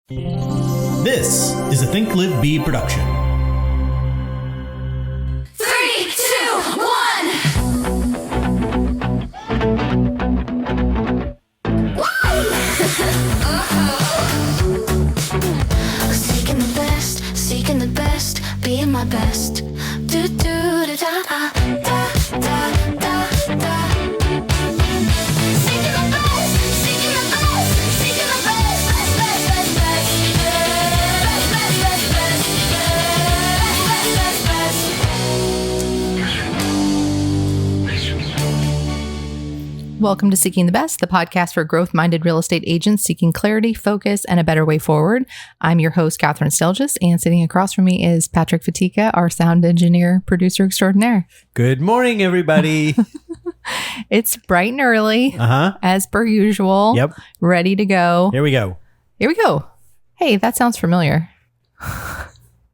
This is a Think Live Be production. 3, 2, 1. Seeking the best, being my best. Do do da da da da da da da. Seeking the best, seeking the best, seeking the best, best, best, best, best, best, best, best, best, best, best. Welcome to Seeking the Best, the podcast for growth-minded real estate agents seeking clarity, focus, and a better way forward. I'm your host, Kathryn Stelljes, and sitting across from me is Patrick Fatica, our sound engineer, producer extraordinaire. Good morning, everybody. It's bright and early, as per usual. Yep. Ready to go. Here we go. Here we go. Hey, that sounds familiar.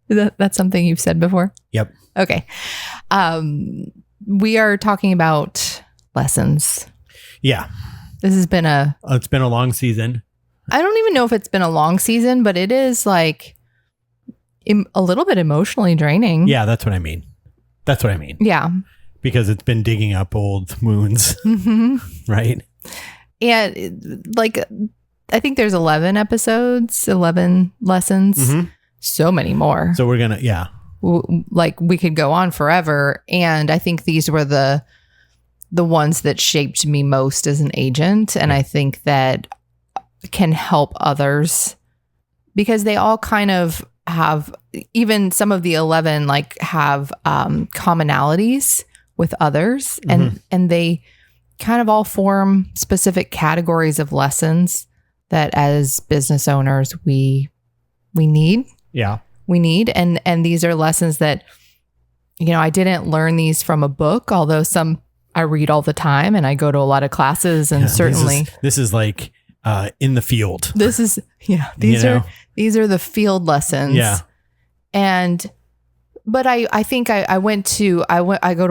That's something you've said before? Yep. Okay. We are talking about lessons. Yeah. This has been It's been a long season. I don't even know if it's been a long season, but it is like a little bit emotionally draining. Yeah, that's what I mean. Yeah. Because it's been digging up old wounds, right? And like, I think there's 11 episodes, 11 lessons, so many more. So we're going to, yeah. Like we could go on forever. And I think these were the ones that shaped me most as an agent. And I think that can help others because they all kind of have, even some of the 11 like have commonalities with others, and they kind of all form specific categories of lessons that as business owners we need. Yeah. We need. And these are lessons that, you know, I didn't learn these from a book, although some I read all the time and I go to a lot of classes, and certainly this is like in the field. This is, these are the field lessons. Yeah. But I think I go to a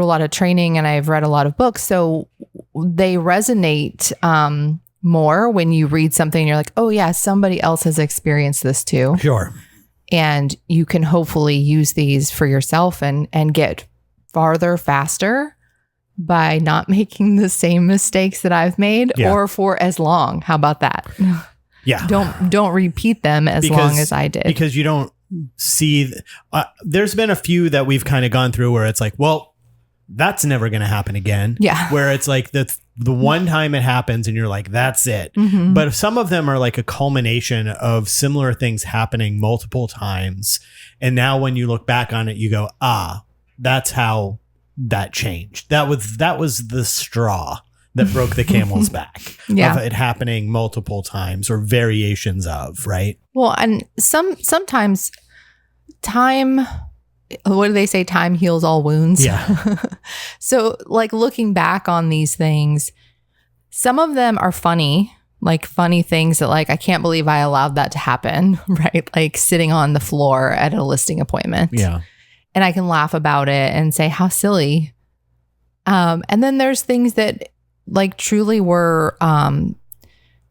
lot of training and I've read a lot of books. So they resonate more when you read something and you're like, oh yeah, somebody else has experienced this too. Sure. And you can hopefully use these for yourself and get farther faster by not making the same mistakes that I've made or for as long. How about that? Yeah. Don't repeat them as long as I did. Because you don't see, there's been a few that we've kind of gone through where it's like, well, that's never going to happen again. Yeah. Where it's like the one time it happens and you're like, that's it. But some of them are like a culmination of similar things happening multiple times. And now when you look back on it, you go, that's how that changed. That was the straw that broke the camel's back of it happening multiple times or variations of, right? Well, and sometimes time, what do they say? Time heals all wounds. Yeah. So like looking back on these things, some of them are funny, like funny things that like, I can't believe I allowed that to happen, right? Like sitting on the floor at a listing appointment. Yeah. And I can laugh about it and say, how silly. And then there's things that like truly were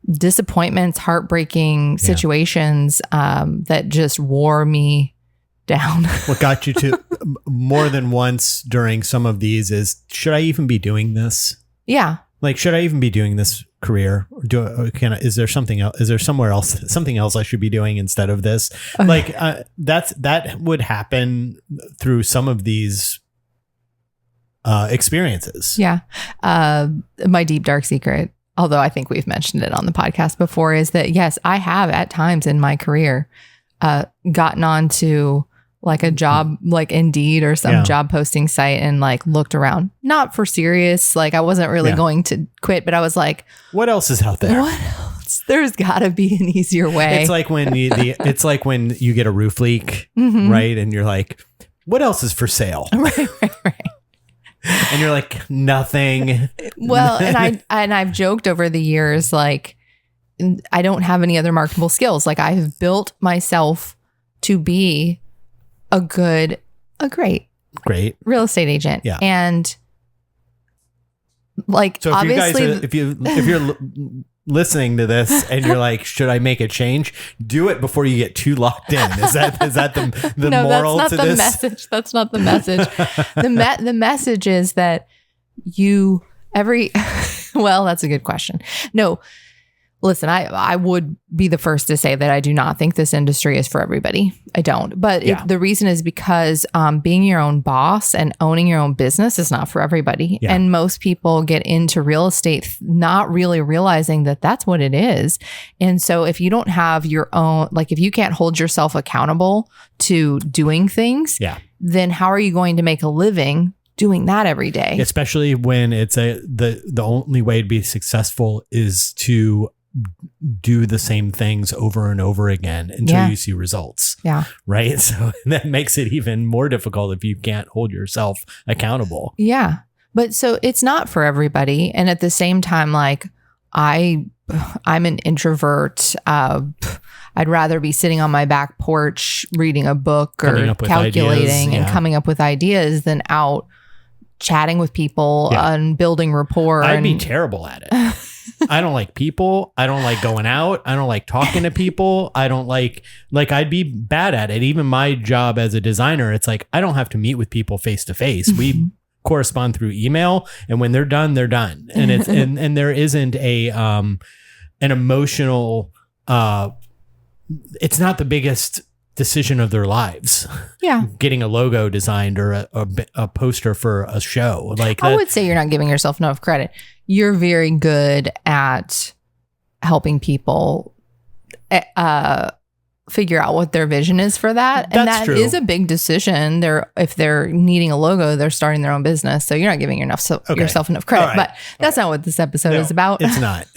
disappointments, heartbreaking situations that just wore me down. What got you to more than once during some of these is, should I even be doing this? Yeah. Like, should I even be doing this career? Or is there something else? Is there somewhere else, something else I should be doing instead of this? Okay. Like that would happen through some of these experiences. Yeah. My deep, dark secret, although I think we've mentioned it on the podcast before, is that yes, I have at times in my career gotten onto like a job, like Indeed or some job posting site and like looked around, not for serious. Like I wasn't really going to quit, but I was like, what else is out there? What else? There's gotta be an easier way. It's like when it's like when you get a roof leak, right? And you're like, what else is for sale? Right. And you're like, nothing. Well, and I've joked over the years, like, I don't have any other marketable skills. Like I've built myself to be a great real estate agent. Yeah. And like, so obviously, if you're listening to this and you're like, should I make a change? Do it before you get too locked in. Is that the no, moral that's not to the this? message. That's not the message. The message is that well, that's a good question. No, listen, I would be the first to say that I do not think this industry is for everybody. I don't. But the reason is because being your own boss and owning your own business is not for everybody. Yeah. And most people get into real estate not really realizing that that's what it is. And so if you don't have your own, like if you can't hold yourself accountable to doing things, then how are you going to make a living doing that every day? Especially when it's the only way to be successful is to do the same things over and over again until you see results. Yeah. Right. So that makes it even more difficult if you can't hold yourself accountable. Yeah. But so it's not for everybody. And at the same time, like I'm an introvert. I'd rather be sitting on my back porch reading a book or calculating and coming up with ideas than out chatting with people and building rapport. I'd be terrible at it. I don't like people. I don't like going out. I don't like talking to people. I don't like I'd be bad at it. Even my job as a designer, it's like, I don't have to meet with people face to face. We correspond through email, and when they're done, they're done. And it's, and there isn't an emotional, it's not the biggest decision of their lives. Yeah. Getting a logo designed or a poster for a show. Like I would say you're not giving yourself enough credit. You're very good at helping people figure out what their vision is for that. And that is a big decision. If they're needing a logo, they're starting their own business. So you're not giving yourself enough credit. Right. But that's not what this episode is about. It's not.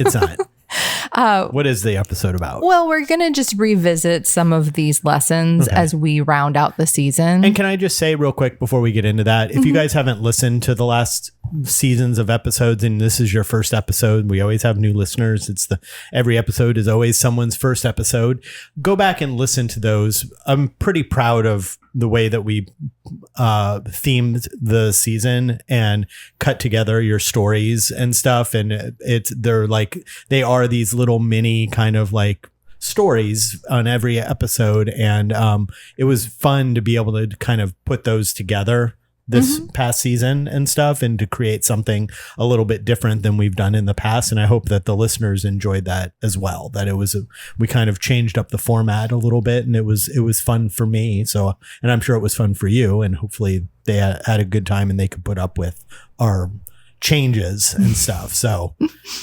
What is the episode about? Well, we're going to just revisit some of these lessons as we round out the season. And can I just say real quick before we get into that, if you guys haven't listened to the last seasons of episodes and this is your first episode, we always have new listeners. Every episode is always someone's first episode. Go back and listen to those. I'm pretty proud of the way that we themed the season and cut together your stories and stuff. And they are these little mini kind of like stories on every episode. And it was fun to be able to kind of put those together this past season and stuff, and to create something a little bit different than we've done in the past. And I hope that the listeners enjoyed that as well, that we kind of changed up the format a little bit, and it was fun for me. So, and I'm sure it was fun for you, and hopefully they had a good time and they could put up with our changes and stuff. So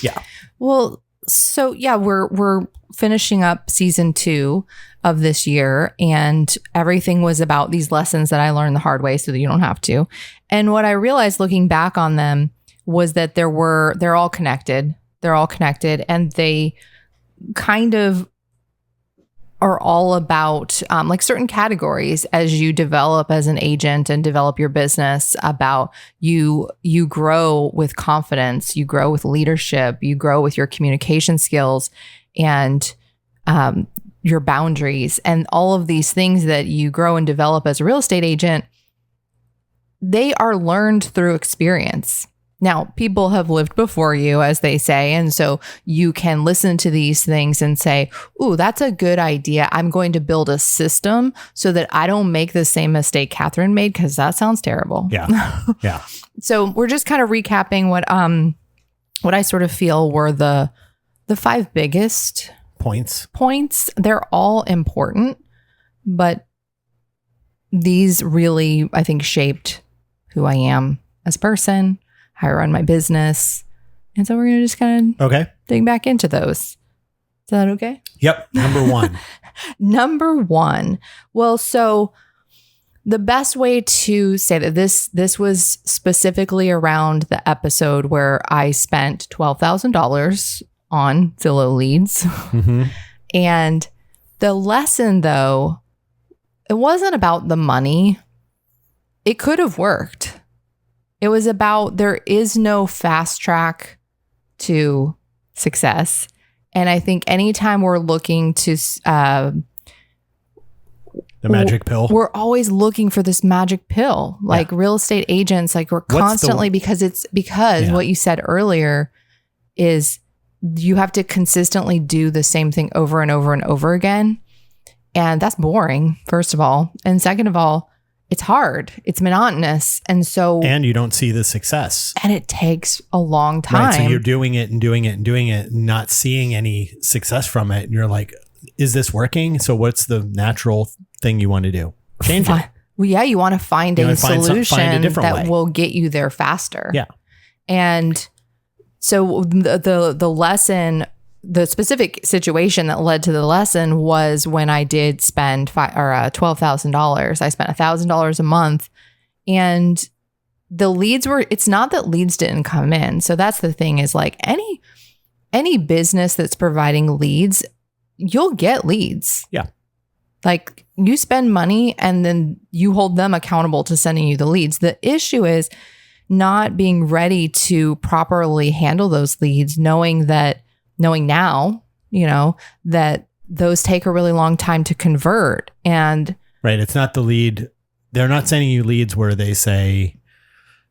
yeah. Well, so yeah, we're finishing up season 2 of this year, and everything was about these lessons that I learned the hard way so that you don't have to. And what I realized looking back on them was that they're all connected. They're all connected, and they kind of are all about like certain categories as you develop as an agent and develop your business. About you grow with confidence, you grow with leadership, you grow with your communication skills and your boundaries, and all of these things that you grow and develop as a real estate agent, they are learned through experience. Now, people have lived before you, as they say, and so you can listen to these things and say, ooh, that's a good idea. I'm going to build a system so that I don't make the same mistake Kathryn made, because that sounds terrible. Yeah. Yeah. So we're just kind of recapping what I sort of feel were the 5 biggest points. They're all important, but these really, I think, shaped who I am as a person, how I run my business. And so we're going to just kind of dig back into those. Is that okay? Yep. Number 1. Number 1. Well, so the best way to say that this was specifically around the episode where I spent $12,000 on Zillow leads. And the lesson, though, it wasn't about the money. It could have worked. It was about there is no fast track to success. And I think anytime we're looking to the magic pill, we're always looking for this magic pill. Like real estate agents, like we're constantly, because what you said earlier is you have to consistently do the same thing over and over and over again. And that's boring, first of all. And second of all, it's hard. It's monotonous. And you don't see the success. And it takes a long time. Right, so you're doing it and doing it and doing it and not seeing any success from it. And you're like, is this working? So what's the natural thing you want to do? Change it. Well, yeah, you want to find a solution that will get you there faster. Yeah. And so the lesson, the specific situation that led to the lesson was when I did spend $12,000. I spent $1,000 a month, and the leads it's not that leads didn't come in. So that's the thing, is like any business that's providing leads, you'll get leads. Yeah. Like, you spend money and then you hold them accountable to sending you the leads. The issue is not being ready to properly handle those leads, knowing now, that those take a really long time to convert. And right. It's not the lead. They're not sending you leads where they say,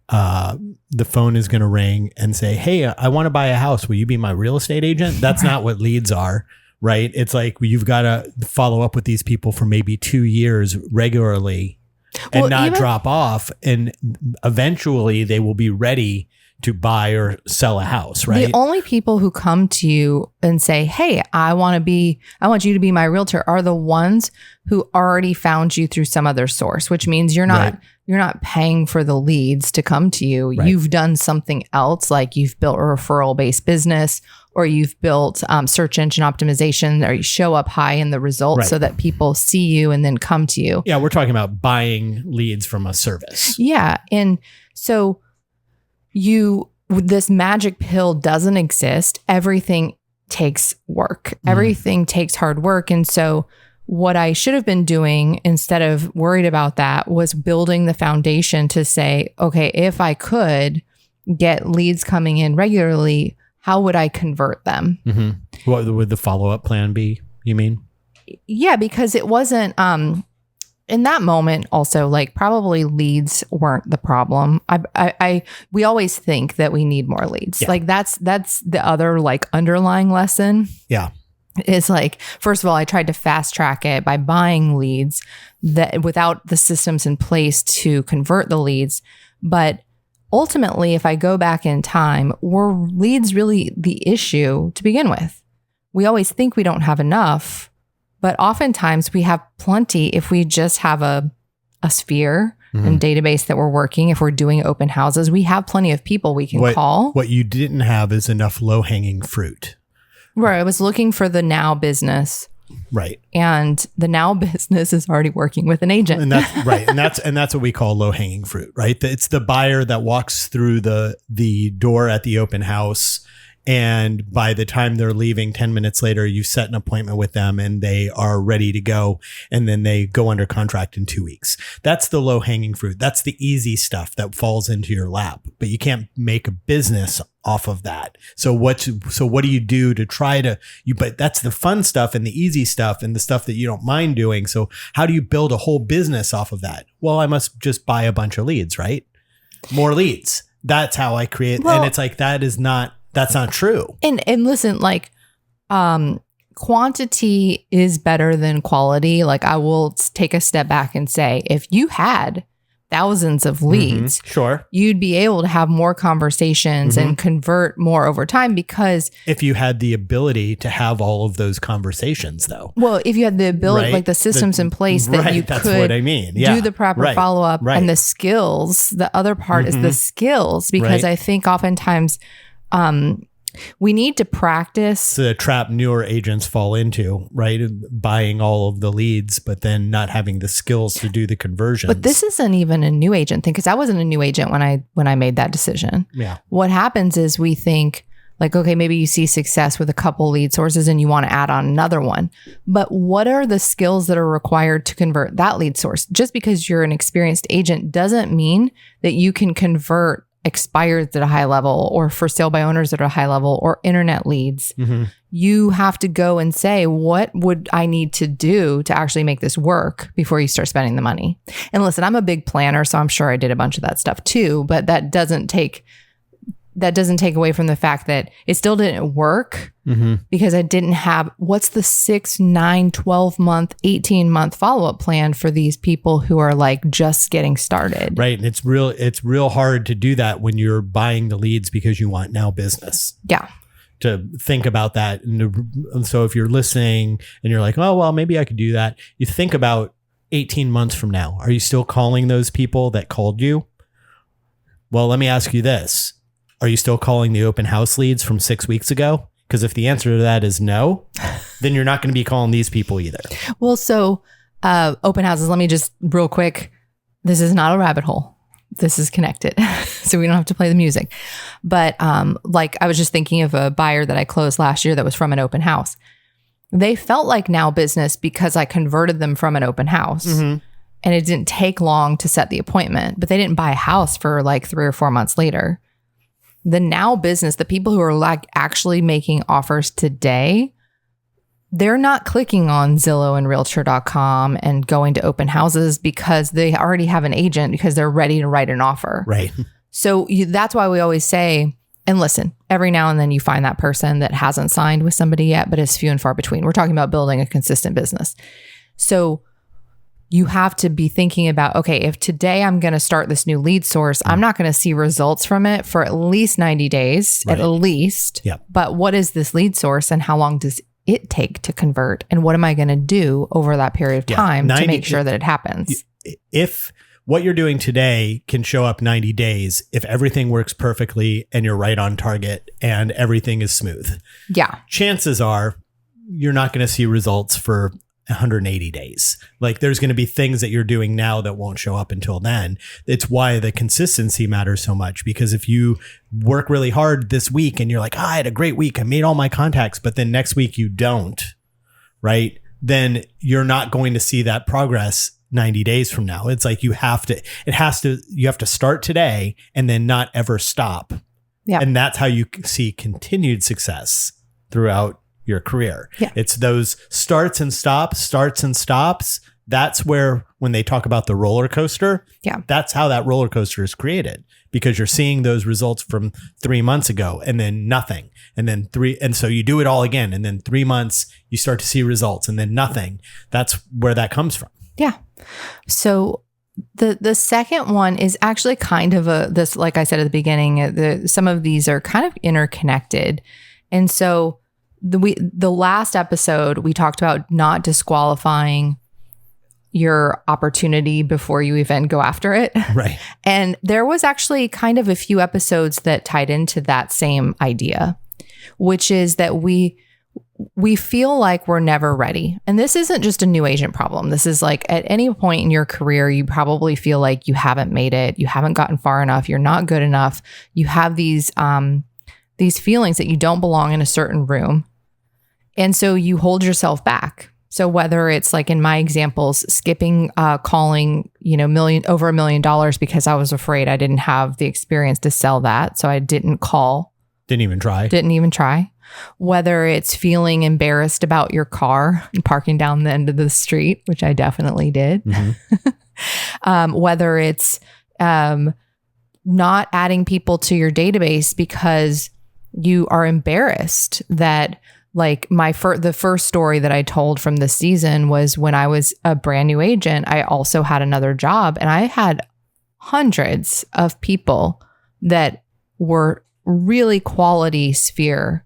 the phone is going to ring and say, hey, I want to buy a house. Will you be my real estate agent? That's not what leads are. Right. It's like, you've got to follow up with these people for maybe 2 years regularly and not drop off. And eventually they will be ready to buy or sell a house. Right. The only people who come to you and say, hey, I want you to be my realtor, are the ones who already found you through some other source, which means you're not paying for the leads to come to you. Right. You've done something else, like you've built a referral-based business, or you've built search engine optimization, or you show up high in the results so that people see you and then come to you. Yeah, we're talking about buying leads from a service. Yeah. And so this magic pill doesn't exist. Everything takes work. Everything takes hard work. And so what I should have been doing, instead of worried about that, was building the foundation to say, okay, if I could get leads coming in regularly, how would I convert them? Mm-hmm. What would the follow-up plan be, you mean? Yeah, because it wasn't, in that moment also, like, probably leads weren't the problem. We always think that we need more leads. Yeah. Like, that's the other, like, underlying lesson. Yeah. It's like, first of all, I tried to fast track it by buying leads that without the systems in place to convert the leads. But ultimately, if I go back in time, were leads really the issue to begin with? We always think we don't have enough, but oftentimes we have plenty if we just have a sphere and database that we're working. If we're doing open houses, we have plenty of people we can call. What you didn't have is enough low-hanging fruit. Right. I was looking for the now business. Right. And the now business is already working with an agent. And that's right. And that's what we call low-hanging fruit, right? It's the buyer that walks through the door at the open house, and by the time they're leaving 10 minutes later, you set an appointment with them and they are ready to go. And then they go under contract in 2 weeks. That's the low hanging fruit. That's the easy stuff that falls into your lap, but you can't make a business off of that. So what do you do to try to, but that's the fun stuff and the easy stuff and the stuff that you don't mind doing. So how do you build a whole business off of that? Well, I must just buy a bunch of leads, right? More leads. That's how I create. Well, and it's like, that's not true. And listen, like, quantity is better than quality. Like, I will take a step back and say, if you had thousands of leads, sure, you'd be able to have more conversations and convert more over time, because if you had the ability to have all of those conversations, though. Well, if you had the ability, like the systems in place that you that's could what I mean. Yeah. do the proper follow-up and the skills. The other part is the skills, because I think oftentimes we need to practice. The trap newer agents fall into, right? Buying all of the leads, but then not having the skills to do the conversions. But this isn't even a new agent thing, because I wasn't a new agent when I made that decision. Yeah. What happens is we think like, okay, maybe you see success with a couple lead sources and you want to add on another one. But what are the skills that are required to convert that lead source? Just because you're an experienced agent doesn't mean that you can convert expireds at a high level, or for sale by owners at a high level, or internet leads. You have to go and say, what would I need to do to actually make this work before you start spending the money? And listen, I'm a big planner, so I'm sure I did a bunch of that stuff too, but that doesn't take that doesn't take away from the fact that it still didn't work because I didn't have what's the 6, 9, 12 month, 18 month follow-up plan for these people who are like just getting started. Right. And it's real hard to do that when you're buying the leads because you want now business. Yeah. To think about that. And so if you're listening and you're like, oh, well, maybe I could do that. You think about 18 months from now. Are you still calling those people that called you? Well, let me ask you this. Are you still calling the open house leads from 6 weeks ago? Because if the answer to that is no, then you're not going to be calling these people either. Well, so open houses, let me just real quick. This is not a rabbit hole. This is connected. So we don't have to play the music. But like I was just thinking of a buyer that I closed last year that was from an open house. They felt like now business because I converted them from an open house. And it didn't take long to set the appointment, but they didn't buy a house for like 3 or 4 months later. The now business, the people who are like actually making offers today, they're not clicking on Zillow and Realtor.com and going to open houses because they already have an agent because they're ready to write an offer. Right. So that's why we always say, and listen, every now and then you find that person that hasn't signed with somebody yet, but it's few and far between. We're talking about building a consistent business. So you have to be thinking about, okay, if today I'm going to start this new lead source, I'm not going to see results from it for at least 90 days, at least. Yeah. But what is this lead source and how long does it take to convert? And what am I going to do over that period of time to make sure that it happens? If what you're doing today can show up 90 days, if everything works perfectly and you're right on target and everything is smooth. Yeah. Chances are you're not going to see results for 180 days. Like there's going to be things that you're doing now that won't show up until then. It's why the consistency matters so much, because if you work really hard this week and you're like, I had a great week, I made all my contacts, but then next week you don't, right? Then you're not going to see that progress 90 days from now. It's like you have to start today and then not ever stop. Yeah. And that's how you see continued success throughout your career. Yeah. It's those starts and stops. That's where, when they talk about the roller coaster, that's how that roller coaster is created, because you're seeing those results from 3 months ago and then nothing. And then and so you do it all again. And then 3 months, you start to see results and then nothing. That's where that comes from. Yeah. So the second one is actually kind of this, like I said at the beginning, some of these are kind of interconnected. And so the last episode, we talked about not disqualifying your opportunity before you even go after it. Right. And there was actually kind of a few episodes that tied into that same idea, which is that we feel like we're never ready. And this isn't just a new agent problem. This is like at any point in your career, you probably feel like you haven't made it. You haven't gotten far enough. You're not good enough. You have these feelings that you don't belong in a certain room. And so you hold yourself back. So whether it's like in my examples, skipping calling, over $1 million because I was afraid I didn't have the experience to sell that. So I didn't call. Didn't even try. Whether it's feeling embarrassed about your car and parking down the end of the street, which I definitely did. Mm-hmm. Whether it's not adding people to your database because you are embarrassed that, like the first story that I told from this season was when I was a brand new agent, I also had another job and I had hundreds of people that were really quality sphere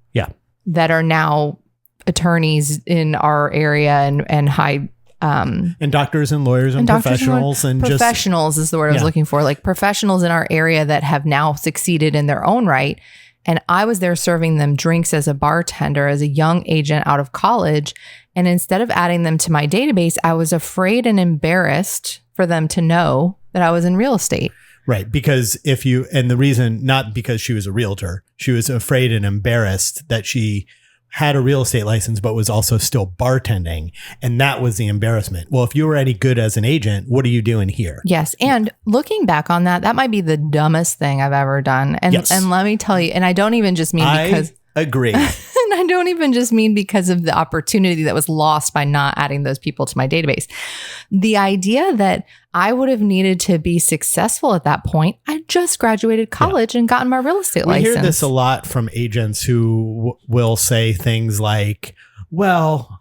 that are now attorneys in our area and high and doctors and lawyers and professionals and professionals is the word I was looking for, like professionals in our area that have now succeeded in their own right. And I was there serving them drinks as a bartender, as a young agent out of college. And instead of adding them to my database, I was afraid and embarrassed for them to know that I was in real estate. Right. Because and the reason, not because she was a realtor, she was afraid and embarrassed that she had a real estate license, but was also still bartending. And that was the embarrassment. Well, if you were any good as an agent, what are you doing here? Yes. And looking back on that might be the dumbest thing I've ever done. And let me tell you, and I don't even just mean because I agree. And I don't even just mean because of the opportunity that was lost by not adding those people to my database. The idea that I would have needed to be successful at that point. I just graduated college and gotten my real estate license. We hear this a lot from agents who will say things like, well,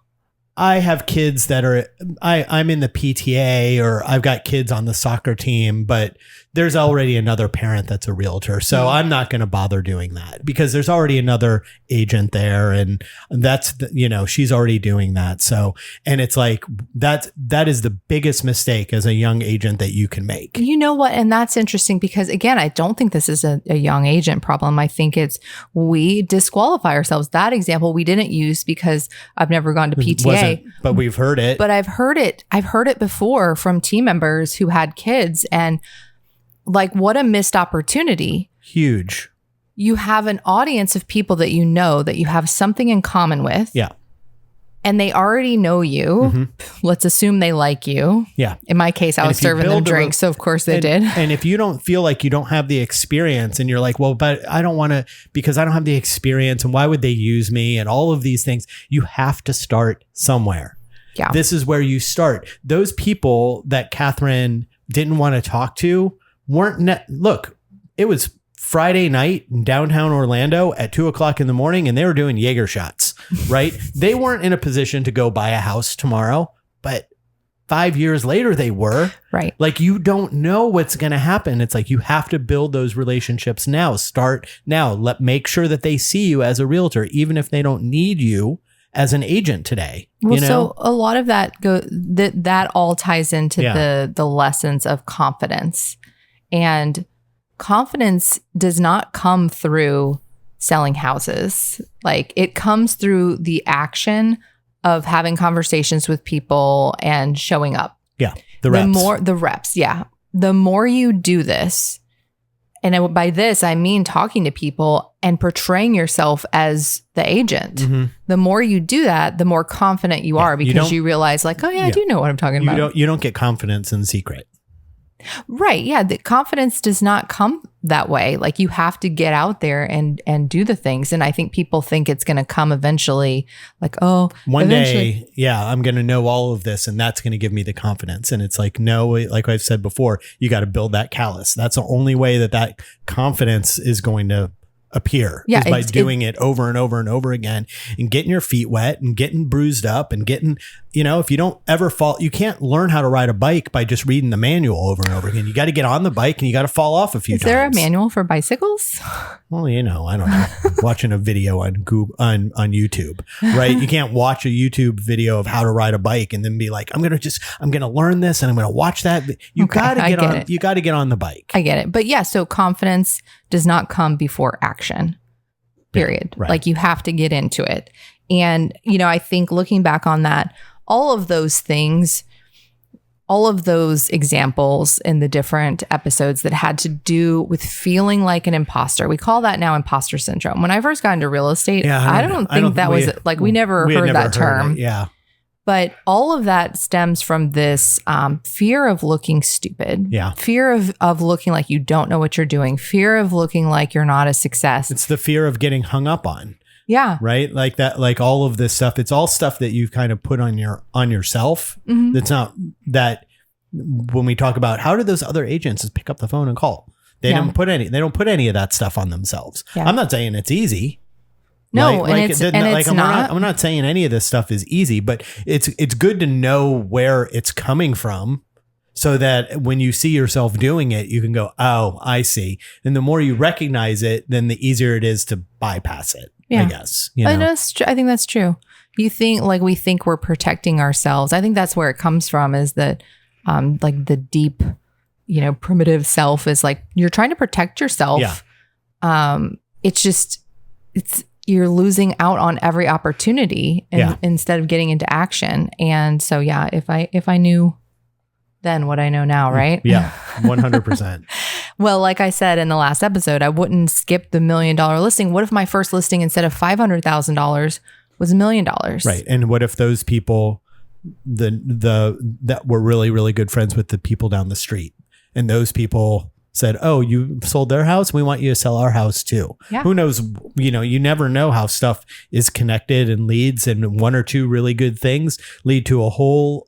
I have kids that are, I'm in the PTA, or I've got kids on the soccer team, but there's already another parent that's a realtor. So I'm not going to bother doing that because there's already another agent there. And that's, she's already doing that. So, and it's like, that is the biggest mistake as a young agent that you can make. You know what? And that's interesting because, again, I don't think this is a young agent problem. I think it's we disqualify ourselves. That example we didn't use because I've never gone to PTA. But we've heard it. But I've heard it before from team members who had kids, and like, what a missed opportunity. Huge. You have an audience of people that you know that you have something in common with. Yeah. And they already know you. Mm-hmm. Let's assume they like you. Yeah. In my case, I was serving them drinks, so of course they did. And if you don't feel like you don't have the experience and you're like, well, but I don't want to, because I don't have the experience, and why would they use me, and all of these things, you have to start somewhere. Yeah. This is where you start. Those people that Kathryn didn't want to talk to look, it was Friday night in downtown Orlando at 2:00 in the morning, and they were doing Jaeger shots, right? They weren't in a position to go buy a house tomorrow, but 5 years later they were. Right. Like, you don't know what's going to happen. It's like, you have to build those relationships now. Start now. Make sure that they see you as a realtor, even if they don't need you as an agent today. Well, so a lot of that that all ties into the lessons of confidence. And confidence does not come through selling houses. Like, it comes through the action of having conversations with people and showing up. Yeah. The reps. Yeah. The more you do this, and by this, I mean talking to people and portraying yourself as the agent. Mm-hmm. The more you do that, the more confident you are, because you realize, like, oh yeah, I do know what I'm talking about. You don't get confidence in secret. Right. Yeah. The confidence does not come that way. Like, you have to get out there and do the things. And I think people think it's going to come eventually, like, oh, one day, I'm going to know all of this, and that's going to give me the confidence. And it's like, no, like I've said before, you got to build that callus. That's the only way that confidence is going to appear, is by doing it over and over and over again, and getting your feet wet and getting bruised up and getting, if you don't ever fall, you can't learn how to ride a bike by just reading the manual over and over again. You got to get on the bike and you got to fall off a few times. Is there a manual for bicycles? Well, I don't know. Watching a video on Google, on YouTube, right? You can't watch a YouTube video of how to ride a bike and then be like, I'm going to learn this and I'm going to watch that. You got to get on the bike. I get it. But yeah, so confidence does not come before action, period. Right. Like, you have to get into it. And, I think looking back on that, all of those things, all of those examples in the different episodes that had to do with feeling like an imposter. We call that now imposter syndrome. When I first got into real estate, I don't think that was like, we never heard that term. Yeah. But all of that stems from this fear of looking stupid. Yeah. Fear of looking like you don't know what you're doing. Fear of looking like you're not a success. It's the fear of getting hung up on. Yeah. Right. Like that, like all of this stuff. It's all stuff that you've kind of put on yourself. Mm-hmm. That's not that when we talk about how do those other agents just pick up the phone and call, they don't put any of that stuff on themselves. Yeah. I'm not saying it's easy. No, it's not. I'm not saying any of this stuff is easy, but it's good to know where it's coming from, so that when you see yourself doing it, you can go, oh, I see. And the more you recognize it, then the easier it is to bypass it. Yeah. I guess. I think that's true. We think we're protecting ourselves. I think that's where it comes from, is that like the deep, primitive self is like, you're trying to protect yourself. Yeah. You're losing out on every opportunity instead of getting into action. And so, if I knew then what I know now, right? Yeah, 100%. Well, like I said in the last episode, I wouldn't skip the $1 million listing. What if my first listing, instead of $500,000, was $1 million? Right. And what if those people, that were really, really good friends with the people down the street, and those people said, oh, you sold their house, we want you to sell our house too. Yeah. Who knows, you never know how stuff is connected and leads, and one or two really good things lead to a whole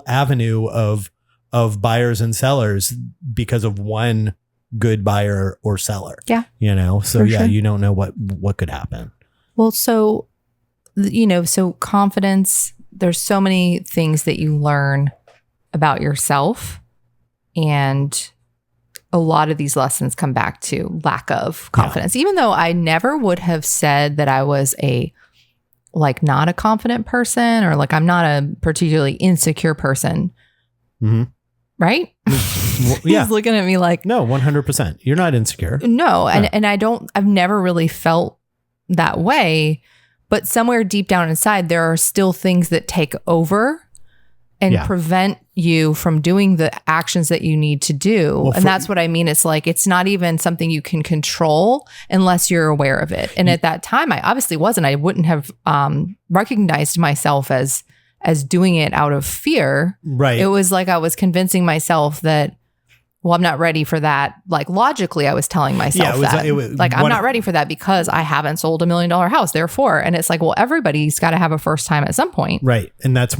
avenue of buyers and sellers because of one good buyer or seller. Yeah. So Sure. you don't know what could happen. Well, so confidence, there's so many things that you learn about yourself, and a lot of these lessons come back to lack of confidence. Even though I never would have said that I was not a confident person, or I'm not a particularly insecure person. Mm-hmm. Right? Well, yeah. He's looking at me like, no, 100%. You're not insecure. No. Yeah. And I've never really felt that way, but somewhere deep down inside, there are still things that take over and prevent you from doing the actions that you need to do. Well, and that's what I mean. It's it's not even something you can control unless you're aware of it. And at that time, I obviously wasn't. I wouldn't have recognized myself as doing it out of fear. Right. It was I was convincing myself that, well, I'm not ready for that. Logically, I was telling myself I'm not ready for that because I haven't sold $1 million house. Therefore, and it's well, everybody's got to have a first time at some point. Right. And that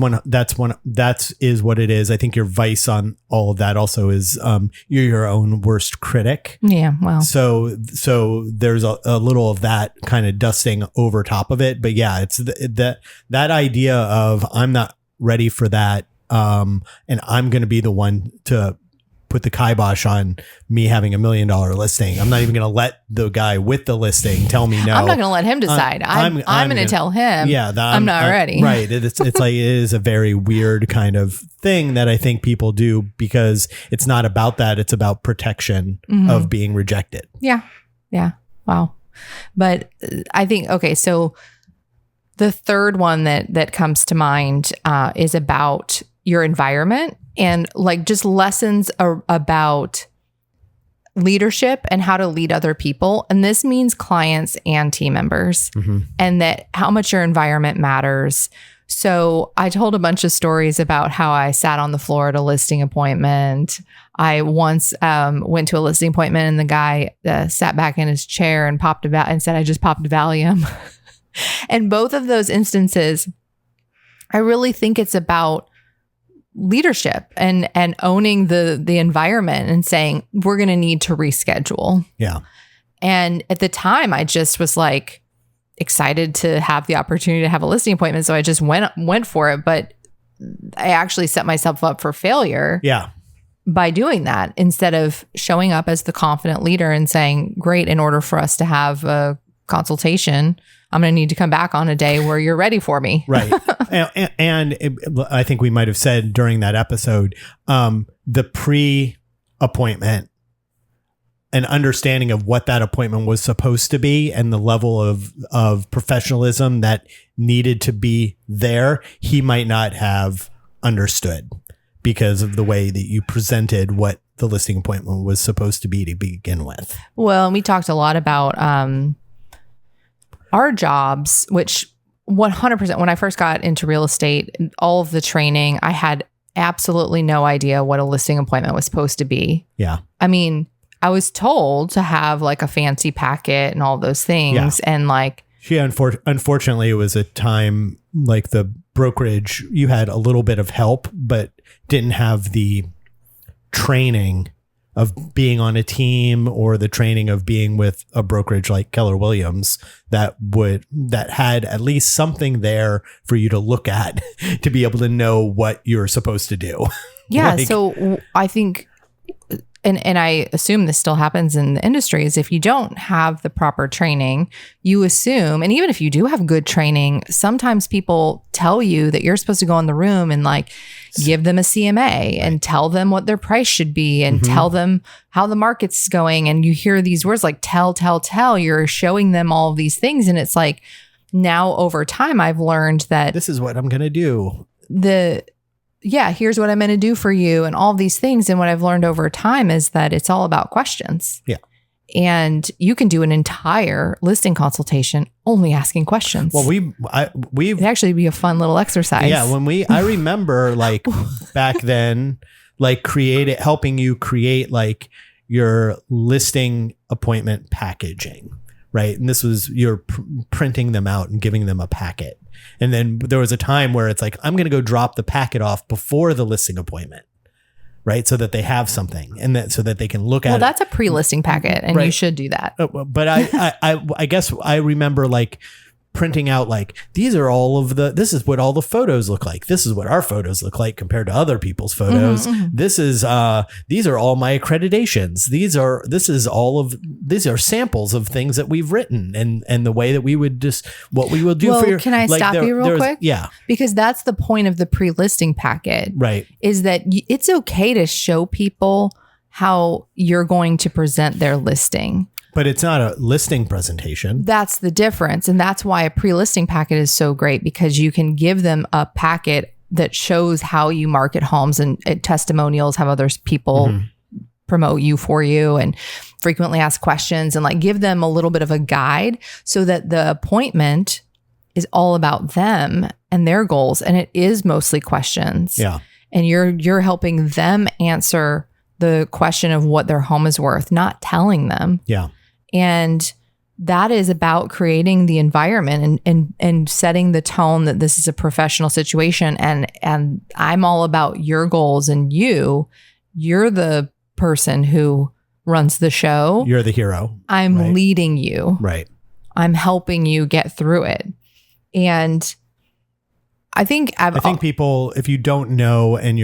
is what it is. I think your vice on all of that also is you're your own worst critic. Yeah. Well, so there's a little of that kind of dusting over top of it. But yeah, it's that idea of I'm not ready for that. And I'm going to be the one to put the kibosh on me having $1 million listing. I'm not even going to let the guy with the listing tell me no. I'm not going to let him decide. I'm going to tell him. Yeah, I'm not ready. Right. It's it is a very weird kind of thing that I think people do because it's not about that. It's about protection of being rejected. Yeah. Yeah. Wow. But I think, okay, so the third one that comes to mind is about your environment and just lessons about leadership and how to lead other people. And this means clients and team members, and that how much your environment matters. So I told a bunch of stories about how I sat on the floor at a listing appointment. I once went to a listing appointment and the guy sat back in his chair and and said, I just popped Valium. And both of those instances, I really think it's about leadership and owning the environment and saying, we're going to need to reschedule. Yeah. And at the time, I just was excited to have the opportunity to have a listing appointment. So I just went for it. But I actually set myself up for failure. Yeah. By doing that, instead of showing up as the confident leader and saying, great, in order for us to have a consultation, I'm going to need to come back on a day where you're ready for me. Right. And I think we might have said during that episode, the pre-appointment, an understanding of what that appointment was supposed to be and the level of professionalism that needed to be there, he might not have understood because of the way that you presented what the listing appointment was supposed to begin with. Well, we talked a lot about our jobs, which 100%, when I first got into real estate, all of the training, I had absolutely no idea what a listing appointment was supposed to be. Yeah. I mean, I was told to have a fancy packet and all those things. Yeah. And unfortunately, it was a time the brokerage, you had a little bit of help, but didn't have the training of being on a team or the training of being with a brokerage like Keller Williams that had at least something there for you to look at to be able to know what you're supposed to do. Yeah. So I think, and I assume this still happens in the industry, is if you don't have the proper training, you assume, and even if you do have good training, sometimes people tell you that you're supposed to go in the room and give them a CMA and tell them what their price should be and tell them how the market's going. And you hear these words like tell, you're showing them all of these things. And it's now over time, I've learned that this is what I'm going to do. Here's what I'm going to do for you and all these things. And what I've learned over time is that it's all about questions. Yeah. And you can do an entire listing consultation only asking questions. Well, it'd actually be a fun little exercise. Yeah. I remember back then, like helping you create like your listing appointment packaging, right? And this was you're printing them out and giving them a packet. And then there was a time where it's like, I'm going to go drop the packet off before the listing appointment, right? So that they have something and that so that they can look at it. Well, that's a pre-listing packet and you should do that. But I guess I remember like printing out like this is what all the photos look like. This is what our photos look like compared to other people's photos. This is these are all my accreditations. These are samples of things that we've written and the way that we would what we will do for your. Can I stop you real quick? Yeah. Because that's the point of the pre-listing packet. Right. Is that it's okay to show people how you're going to present their listing. But it's not a listing presentation. That's the difference. And that's why a pre-listing packet is so great, because you can give them a packet that shows how you market homes and testimonials, have other people promote you for you and frequently ask questions and like give them a little bit of a guide so that the appointment is all about them and their goals. And it is mostly questions. Yeah. And you're helping them answer the question of what their home is worth, not telling them. Yeah. And that is about creating the environment and setting the tone that this is a professional situation. And I'm all about your goals and you're the person who runs the show. You're the hero. I'm leading you. Right. I'm helping you get through it. And I think people, if you don't know and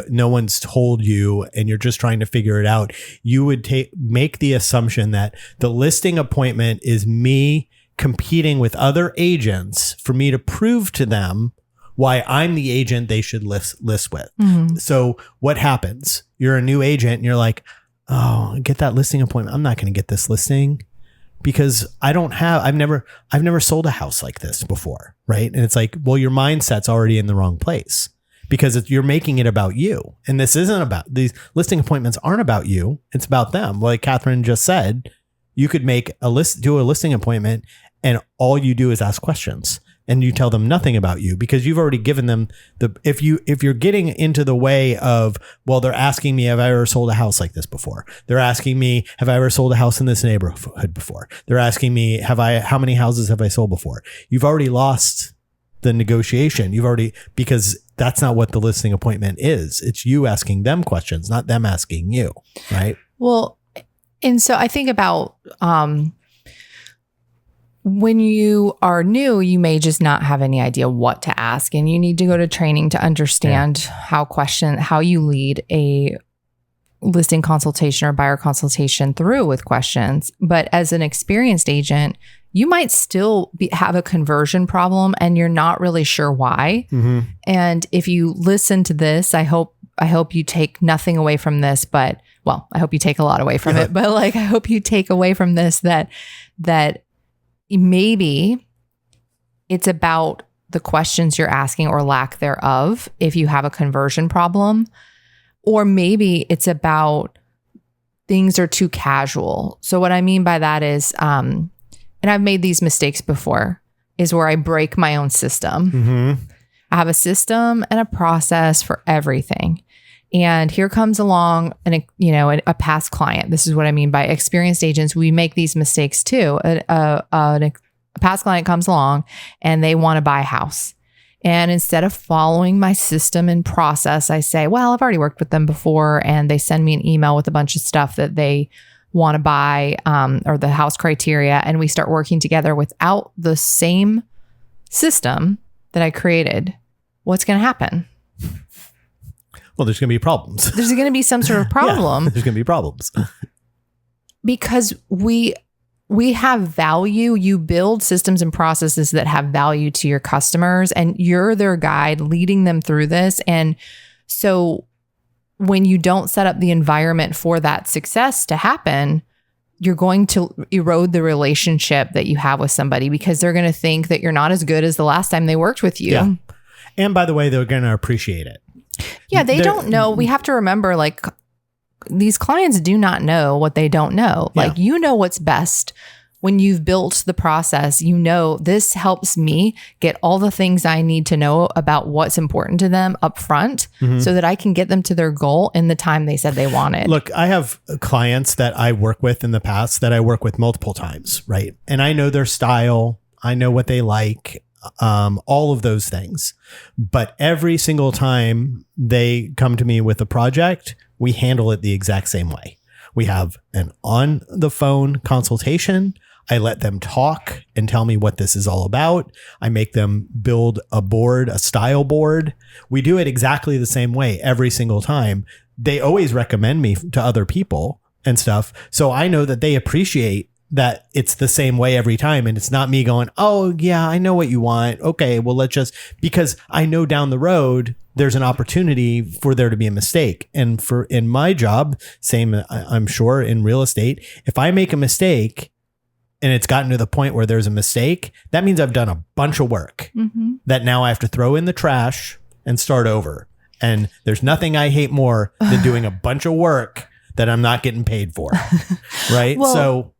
no one's told you and you're just trying to figure it out, you would make the assumption that the listing appointment is me competing with other agents for me to prove to them why I'm the agent they should list with. So what happens? You're a new agent and you're like, oh, get that listing appointment. I'm not going to get this listing because I've never sold a house like this before. Right. And it's like, well, your mindset's already in the wrong place because you're making it about you. And this isn't about these listing appointments aren't about you. It's about them. Like Kathryn just said, you could do a listing appointment and all you do is ask questions and you tell them nothing about you because you've already given them if you're getting into the way of, well, they're asking me, have I ever sold a house like this before? They're asking me, have I ever sold a house in this neighborhood before? They're asking me, how many houses have I sold before? You've already lost the negotiation. Because that's not what the listing appointment is. It's you asking them questions, not them asking you. Right. Well, and so I think about, when you are new, you may just not have any idea what to ask, and you need to go to training to understand how you lead a listing consultation or buyer consultation through with questions. But as an experienced agent, you might still have a conversion problem and you're not really sure why. And if you listen to this, I hope you take nothing away from this, but well, I hope you take a lot away from it, but like, I hope you take away from this that maybe it's about the questions you're asking or lack thereof if you have a conversion problem, or maybe it's about things are too casual. So what I mean by that is, and I've made these mistakes before, is where I break my own system. I have a system and a process for everything. And here comes along a past client. This is what I mean by experienced agents. We make these mistakes too. A past client comes along and they want to buy a house. And instead of following my system and process, I say, well, I've already worked with them before. And they send me an email with a bunch of stuff that they want to buy or the house criteria. And we start working together without the same system that I created. What's going to happen? Well, there's going to be problems. There's going to be some sort of problem. There's going to be problems. Because we have value. You build systems and processes that have value to your customers, and you're their guide leading them through this. And so when you don't set up the environment for that success to happen, you're going to erode the relationship that you have with somebody because they're going to think that you're not as good as the last time they worked with you. Yeah. And by the way, they're going to appreciate it. Yeah, they don't know. We have to remember, like, these clients do not know what they don't know. Like, you know what's best when you've built the process, you know, this helps me get all the things I need to know about what's important to them up front so that I can get them to their goal in the time they said they wanted. Look, I have clients that I work with in the past that I work with multiple times, right? And I know their style. I know what they like, all of those things. But every single time they come to me with a project, we handle it the exact same way. We have an on the phone consultation. I let them talk and tell me what this is all about. I make them build a board, a style board. We do it exactly the same way every single time. They always recommend me to other people and stuff. So I know that they appreciate that it's the same way every time. And it's not me going, oh yeah, I know what you want. Okay, well, because I know down the road, there's an opportunity for there to be a mistake. And in my job, same, I'm sure in real estate, if I make a mistake, and it's gotten to the point where there's a mistake, that means I've done a bunch of work that now I have to throw in the trash and start over. And there's nothing I hate more than doing a bunch of work that I'm not getting paid for. Right. Well,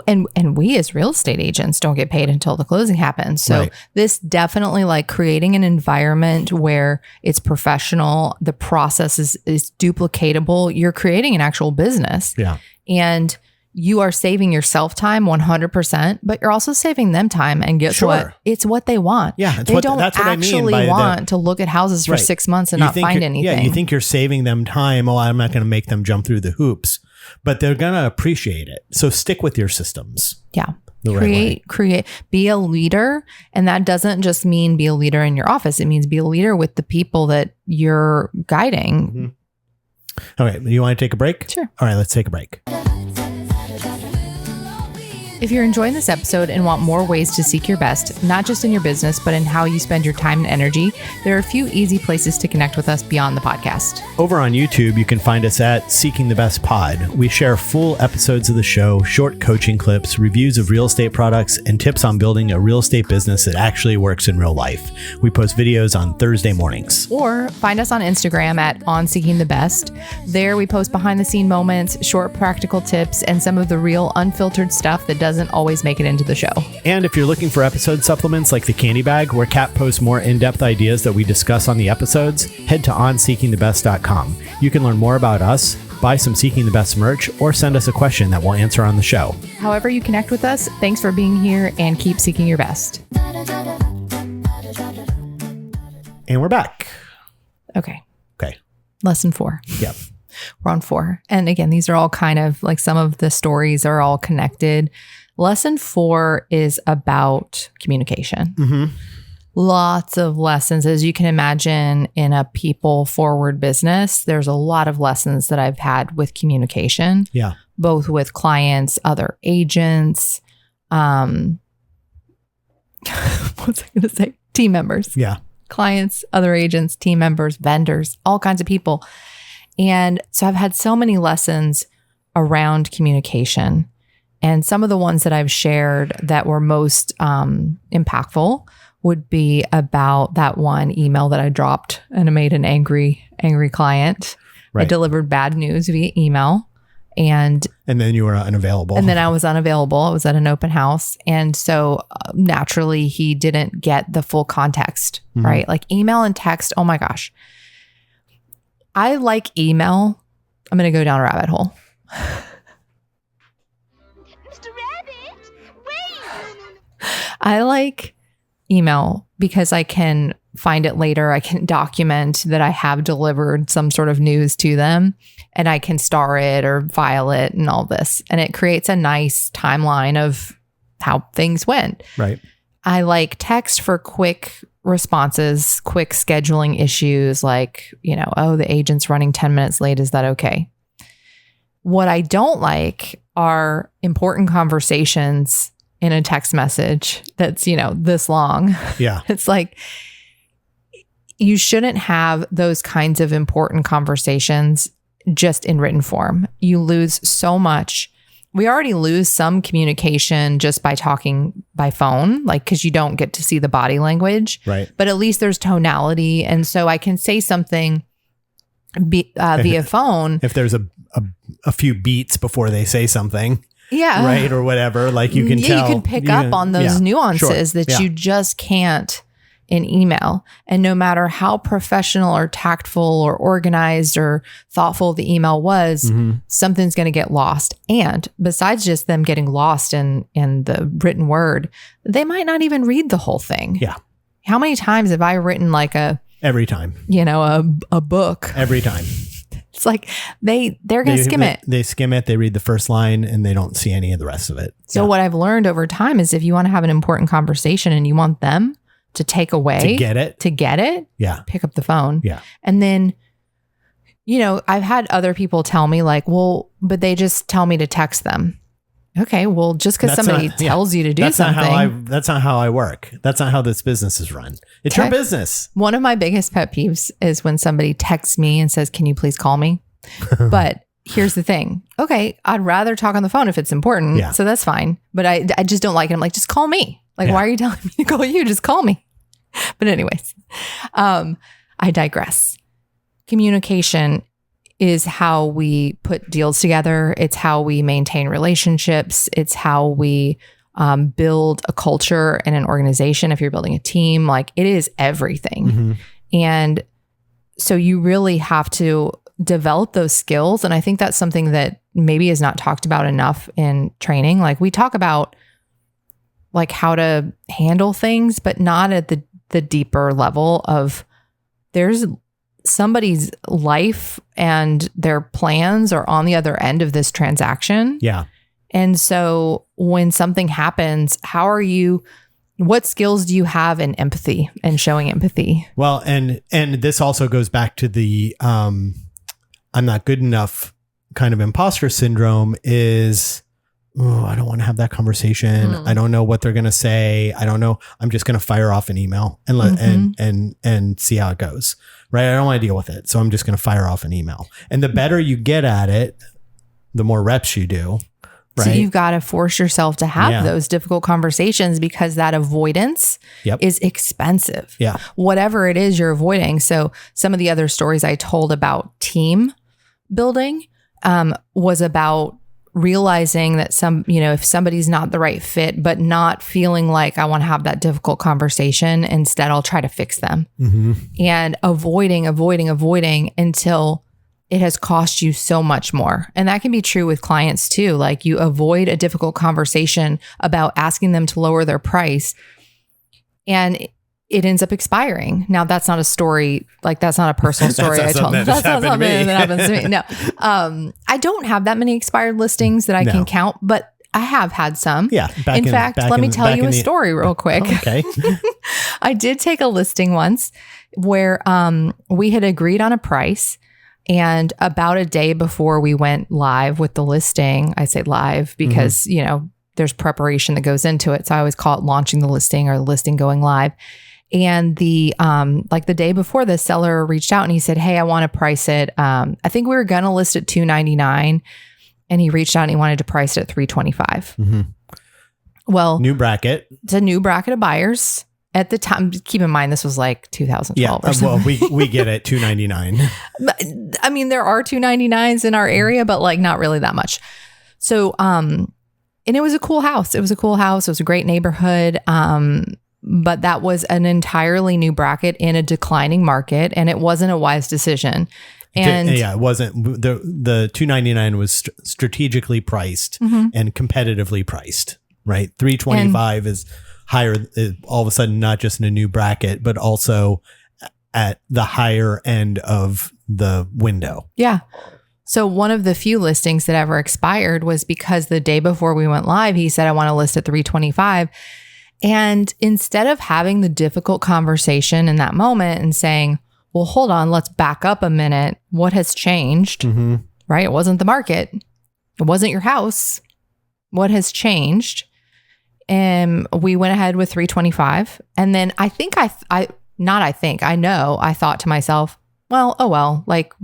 and we as real estate agents don't get paid until the closing happens. So this definitely, like, creating an environment where it's professional, the process is duplicatable. You're creating an actual business. Yeah. And you are saving yourself time 100%, but you're also saving them time. And guess what? It's what they want. Yeah, they don't actually want to look at houses for 6 months and not find anything. Yeah, you think you're saving them time. Oh, I'm not going to make them jump through the hoops, but they're going to appreciate it. So stick with your systems. Yeah. Create, be a leader. And that doesn't just mean be a leader in your office. It means be a leader with the people that you're guiding. Okay. You want to take a break? Sure. All right, let's take a break. If you're enjoying this episode and want more ways to seek your best, not just in your business, but in how you spend your time and energy, there are a few easy places to connect with us beyond the podcast. Over on YouTube, you can find us at Seeking the Best Pod. We share full episodes of the show, short coaching clips, reviews of real estate products, and tips on building a real estate business that actually works in real life. We post videos on Thursday mornings. Or find us on Instagram at On Seeking the Best. There we post behind the scene moments, short practical tips, and some of the real unfiltered stuff that doesn't always make it into the show. And if you're looking for episode supplements like the Candy Bag, where Kat posts more in-depth ideas that we discuss on the episodes, head to onseekingthebest.com. You can learn more about us, buy some Seeking the Best merch, or send us a question that we'll answer on the show. However you connect with us, thanks for being here and keep seeking your best. And we're back. Okay. Lesson 4. Yep. We're on 4. And again, these are all kind of like, some of the stories are all connected. Lesson 4 is about communication. Lots of lessons. As you can imagine, in a people forward business, there's a lot of lessons that I've had with communication. Yeah. Both with clients, other agents, what was I going to say? Team members. Yeah. Clients, other agents, team members, vendors, all kinds of people. And so I've had so many lessons around communication. And some of the ones that I've shared that were most impactful would be about that one email that I dropped and I made an angry client. Right. I delivered bad news via email. And then you were unavailable. And then I was unavailable. I was at an open house. And so naturally, he didn't get the full context, right? Like email and text. Oh my gosh. I like email. I'm going to go down a rabbit hole. Mr. Rabbit, wait! I like email because I can find it later. I can document that I have delivered some sort of news to them, and I can star it or file it and all this. And it creates a nice timeline of how things went. Right. I like text for quick responses, quick scheduling issues like, oh, the agent's running 10 minutes late. Is that okay? What I don't like are important conversations in a text message that's, this long. Yeah. It's like, you shouldn't have those kinds of important conversations just in written form. You lose so much. We already lose some communication just by talking by phone, like, because you don't get to see the body language. Right. But at least there's tonality. And so I can say something via phone. If there's a few beats before they say something. Yeah. Right. Or whatever. Like you can tell. You can pick up on those nuances that you just can't in email. And no matter how professional or tactful or organized or thoughtful the email was, something's going to get lost. And besides just them getting lost in the written word, they might not even read the whole thing. Yeah. How many times have I written like every time, a book? Every time. It's like they're going to skim it. They skim it. They read the first line and they don't see any of the rest of it. So what I've learned over time is if you want to have an important conversation and you want them to take away, to get it, yeah, pick up the phone. Yeah. And then, I've had other people tell me like, well, but they just tell me to text them. Okay. Well, just because somebody tells you to do something. That's not how I work. That's not how this business is run. It's your business. One of my biggest pet peeves is when somebody texts me and says, can you please call me? But here's the thing. Okay. I'd rather talk on the phone if it's important. Yeah. So that's fine. But I just don't like it. I'm like, just call me. Like, why are you telling me to call you? Just call me. But anyways, I digress. Communication is how we put deals together. It's how we maintain relationships. It's how we build a culture and an organization. If you're building a team, like it is everything. And so you really have to develop those skills. And I think that's something that maybe is not talked about enough in training. Like we talk about like how to handle things, but not at the deeper level of there's somebody's life and their plans are on the other end of this transaction. Yeah. And so when something happens, what skills do you have in empathy and showing empathy? Well, and this also goes back to the I'm not good enough kind of imposter syndrome is, I don't want to have that conversation. I don't know what they're going to say. I don't know. I'm just going to fire off an email and let and see how it goes. Right. I don't want to deal with it. So I'm just going to fire off an email. And the better you get at it, the more reps you do. Right? So you've got to force yourself to have those difficult conversations because that avoidance is expensive. Yeah. Whatever it is you're avoiding. So some of the other stories I told about team building was about realizing that if somebody's not the right fit, but not feeling like I want to have that difficult conversation, instead I'll try to fix them and avoiding until it has cost you so much more. And that can be true with clients too. Like you avoid a difficult conversation about asking them to lower their price and it ends up expiring. Now that's not a story, like that's not a personal story I told. That's not something that happens to me. No, I don't have that many expired listings that I can count, but I have had some. Yeah. In fact, let me tell you a story real quick. Okay. I did take a listing once where we had agreed on a price. And about a day before we went live with the listing, I say live because, there's preparation that goes into it. So I always call it launching the listing or the listing going live. And the day before, the seller reached out and he said, hey, I want to price it. I think we were going to list it $299 and he reached out and he wanted to price it at $325. Well, new bracket. It's a new bracket of buyers. At the time, keep in mind, this was like 2012 or something. Well, we get it, $299. I mean, there are $299s in our area, but like not really that much. So, and it was a cool house. It was a great neighborhood. But that was an entirely new bracket in a declining market, and it wasn't a wise decision. And it wasn't. The $299 was strategically priced and competitively priced. Right, $325 is higher. All of a sudden, not just in a new bracket, but also at the higher end of the window. Yeah. So one of the few listings that ever expired was because the day before we went live, he said, I want to list at $325. And instead of having the difficult conversation in that moment and saying, well, hold on, let's back up a minute. What has changed? Right? It wasn't the market. It wasn't your house. What has changed? And we went ahead with $325. And then I thought to myself, well, like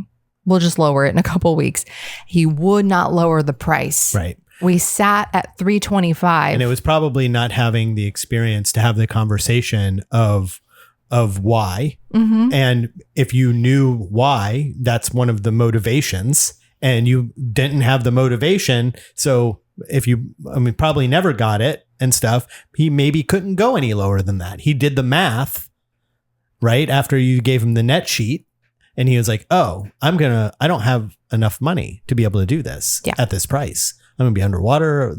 we'll just lower it in a couple of weeks. He would not lower the price. Right. We sat at $325. And it was probably not having the experience to have the conversation of why. And if you knew why, that's one of the motivations. and you didn't have the motivation. So probably never got it and stuff. He maybe couldn't go any lower than that. He did the math right after you gave him the net sheet. And he was like, oh, I don't have enough money to be able to do this at this price. I'm going to be underwater.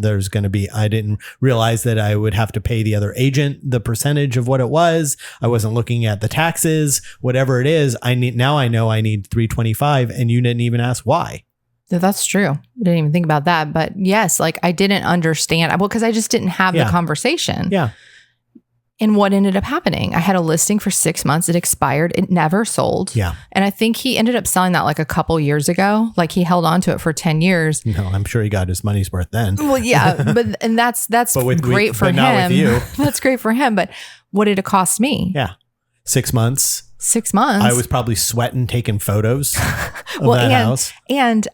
I didn't realize that I would have to pay the other agent the percentage of what it was. I wasn't looking at the taxes, whatever it is. I know I need 325 and you didn't even ask why. No, that's true. I didn't even think about that. But yes, like I didn't understand. Well, because I just didn't have the conversation. Yeah. And what ended up happening? I had a listing for 6 months. It expired. It never sold. Yeah. And I think he ended up selling that like a couple years ago. Like he held on to it for 10 years. No, I'm sure he got his money's worth then. Well, yeah. That's great for him. Not with you. That's great for him. But what did it cost me? Yeah. 6 months. 6 months. I was probably sweating, taking photos of that house. And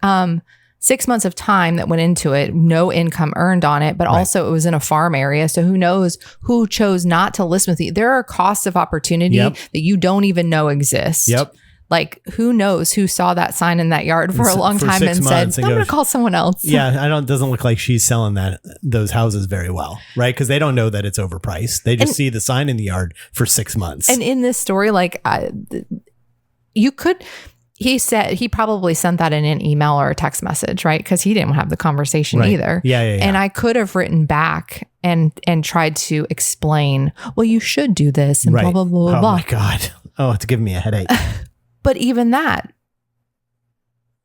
6 months of time that went into it, no income earned on it, but also it was in a farm area. So who knows who chose not to list with you? There are costs of opportunity that you don't even know exist. Yep. Like who knows who saw that sign in that yard for a long time and said, I'm going to call someone else. Yeah. It doesn't look like she's selling those houses very well. Right. Cause they don't know that it's overpriced. They just see the sign in the yard for 6 months. And in this story, like he said he probably sent that in an email or a text message, right? Because he didn't have the conversation either. Yeah. And I could have written back and tried to explain, well, you should do this and blah, blah, blah, blah, blah. Oh my God. Oh, it's giving me a headache. But even that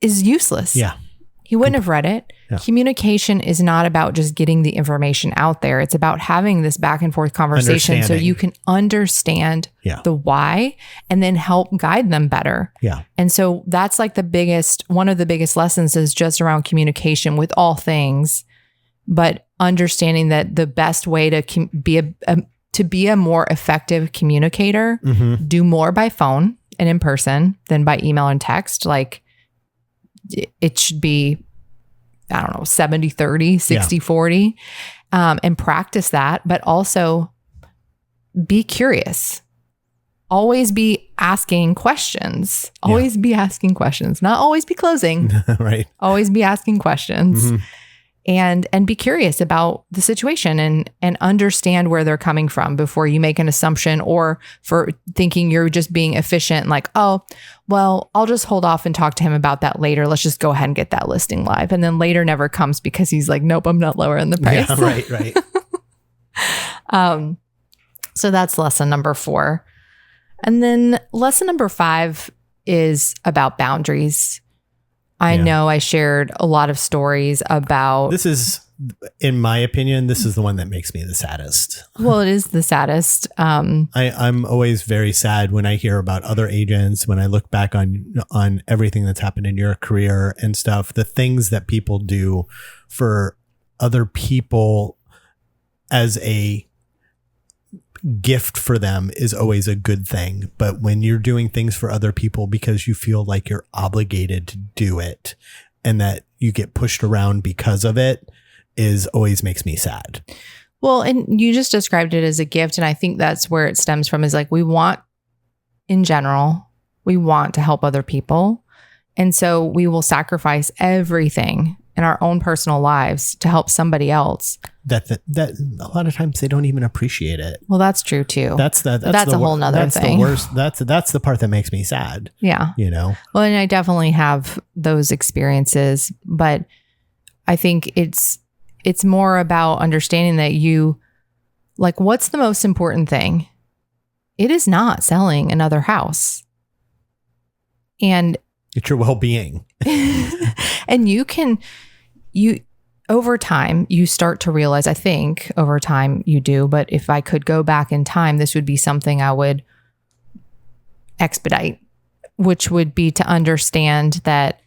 is useless. Yeah. He wouldn't have read it. Yeah. Communication is not about just getting the information out there. It's about having this back and forth conversation so you can understand the why and then help guide them better. Yeah. And so that's like one of the biggest lessons is just around communication with all things, but understanding that the best way to be a more effective communicator, do more by phone and in person than by email and text. Like, it should be, I don't know, 70-30, 60-40, and practice that, but also be curious. Always be asking questions. Always be asking questions, not always be closing. Right. Always be asking questions. And be curious about the situation and understand where they're coming from before you make an assumption or for thinking you're just being efficient. Like, oh, well, I'll just hold off and talk to him about that later. Let's just go ahead and get that listing live. And then later never comes because he's like, nope, I'm not lowering the price. Yeah, right. So that's lesson number 4. And then lesson number 5 is about boundaries. I know I shared a lot of stories about... This is, in my opinion, this is the one that makes me the saddest. Well, it is the saddest. I'm always very sad when I hear about other agents, when I look back on everything that's happened in your career and stuff, the things that people do for other people as a gift for them is always a good thing. But when you're doing things for other people because you feel like you're obligated to do it and that you get pushed around because of it always makes me sad. Well, and you just described it as a gift. And I think that's where it stems from is like, in general, we want to help other people. And so we will sacrifice everything in our own personal lives to help somebody else. That a lot of times they don't even appreciate it. Well, that's true too. That's a whole nother thing. The worst. That's the part that makes me sad. Yeah. Well, and I definitely have those experiences, but I think it's more about understanding that what's the most important thing? It is not selling another house. And it's your well-being. And over time, you start to realize, I think over time you do, but if I could go back in time, this would be something I would expedite, which would be to understand that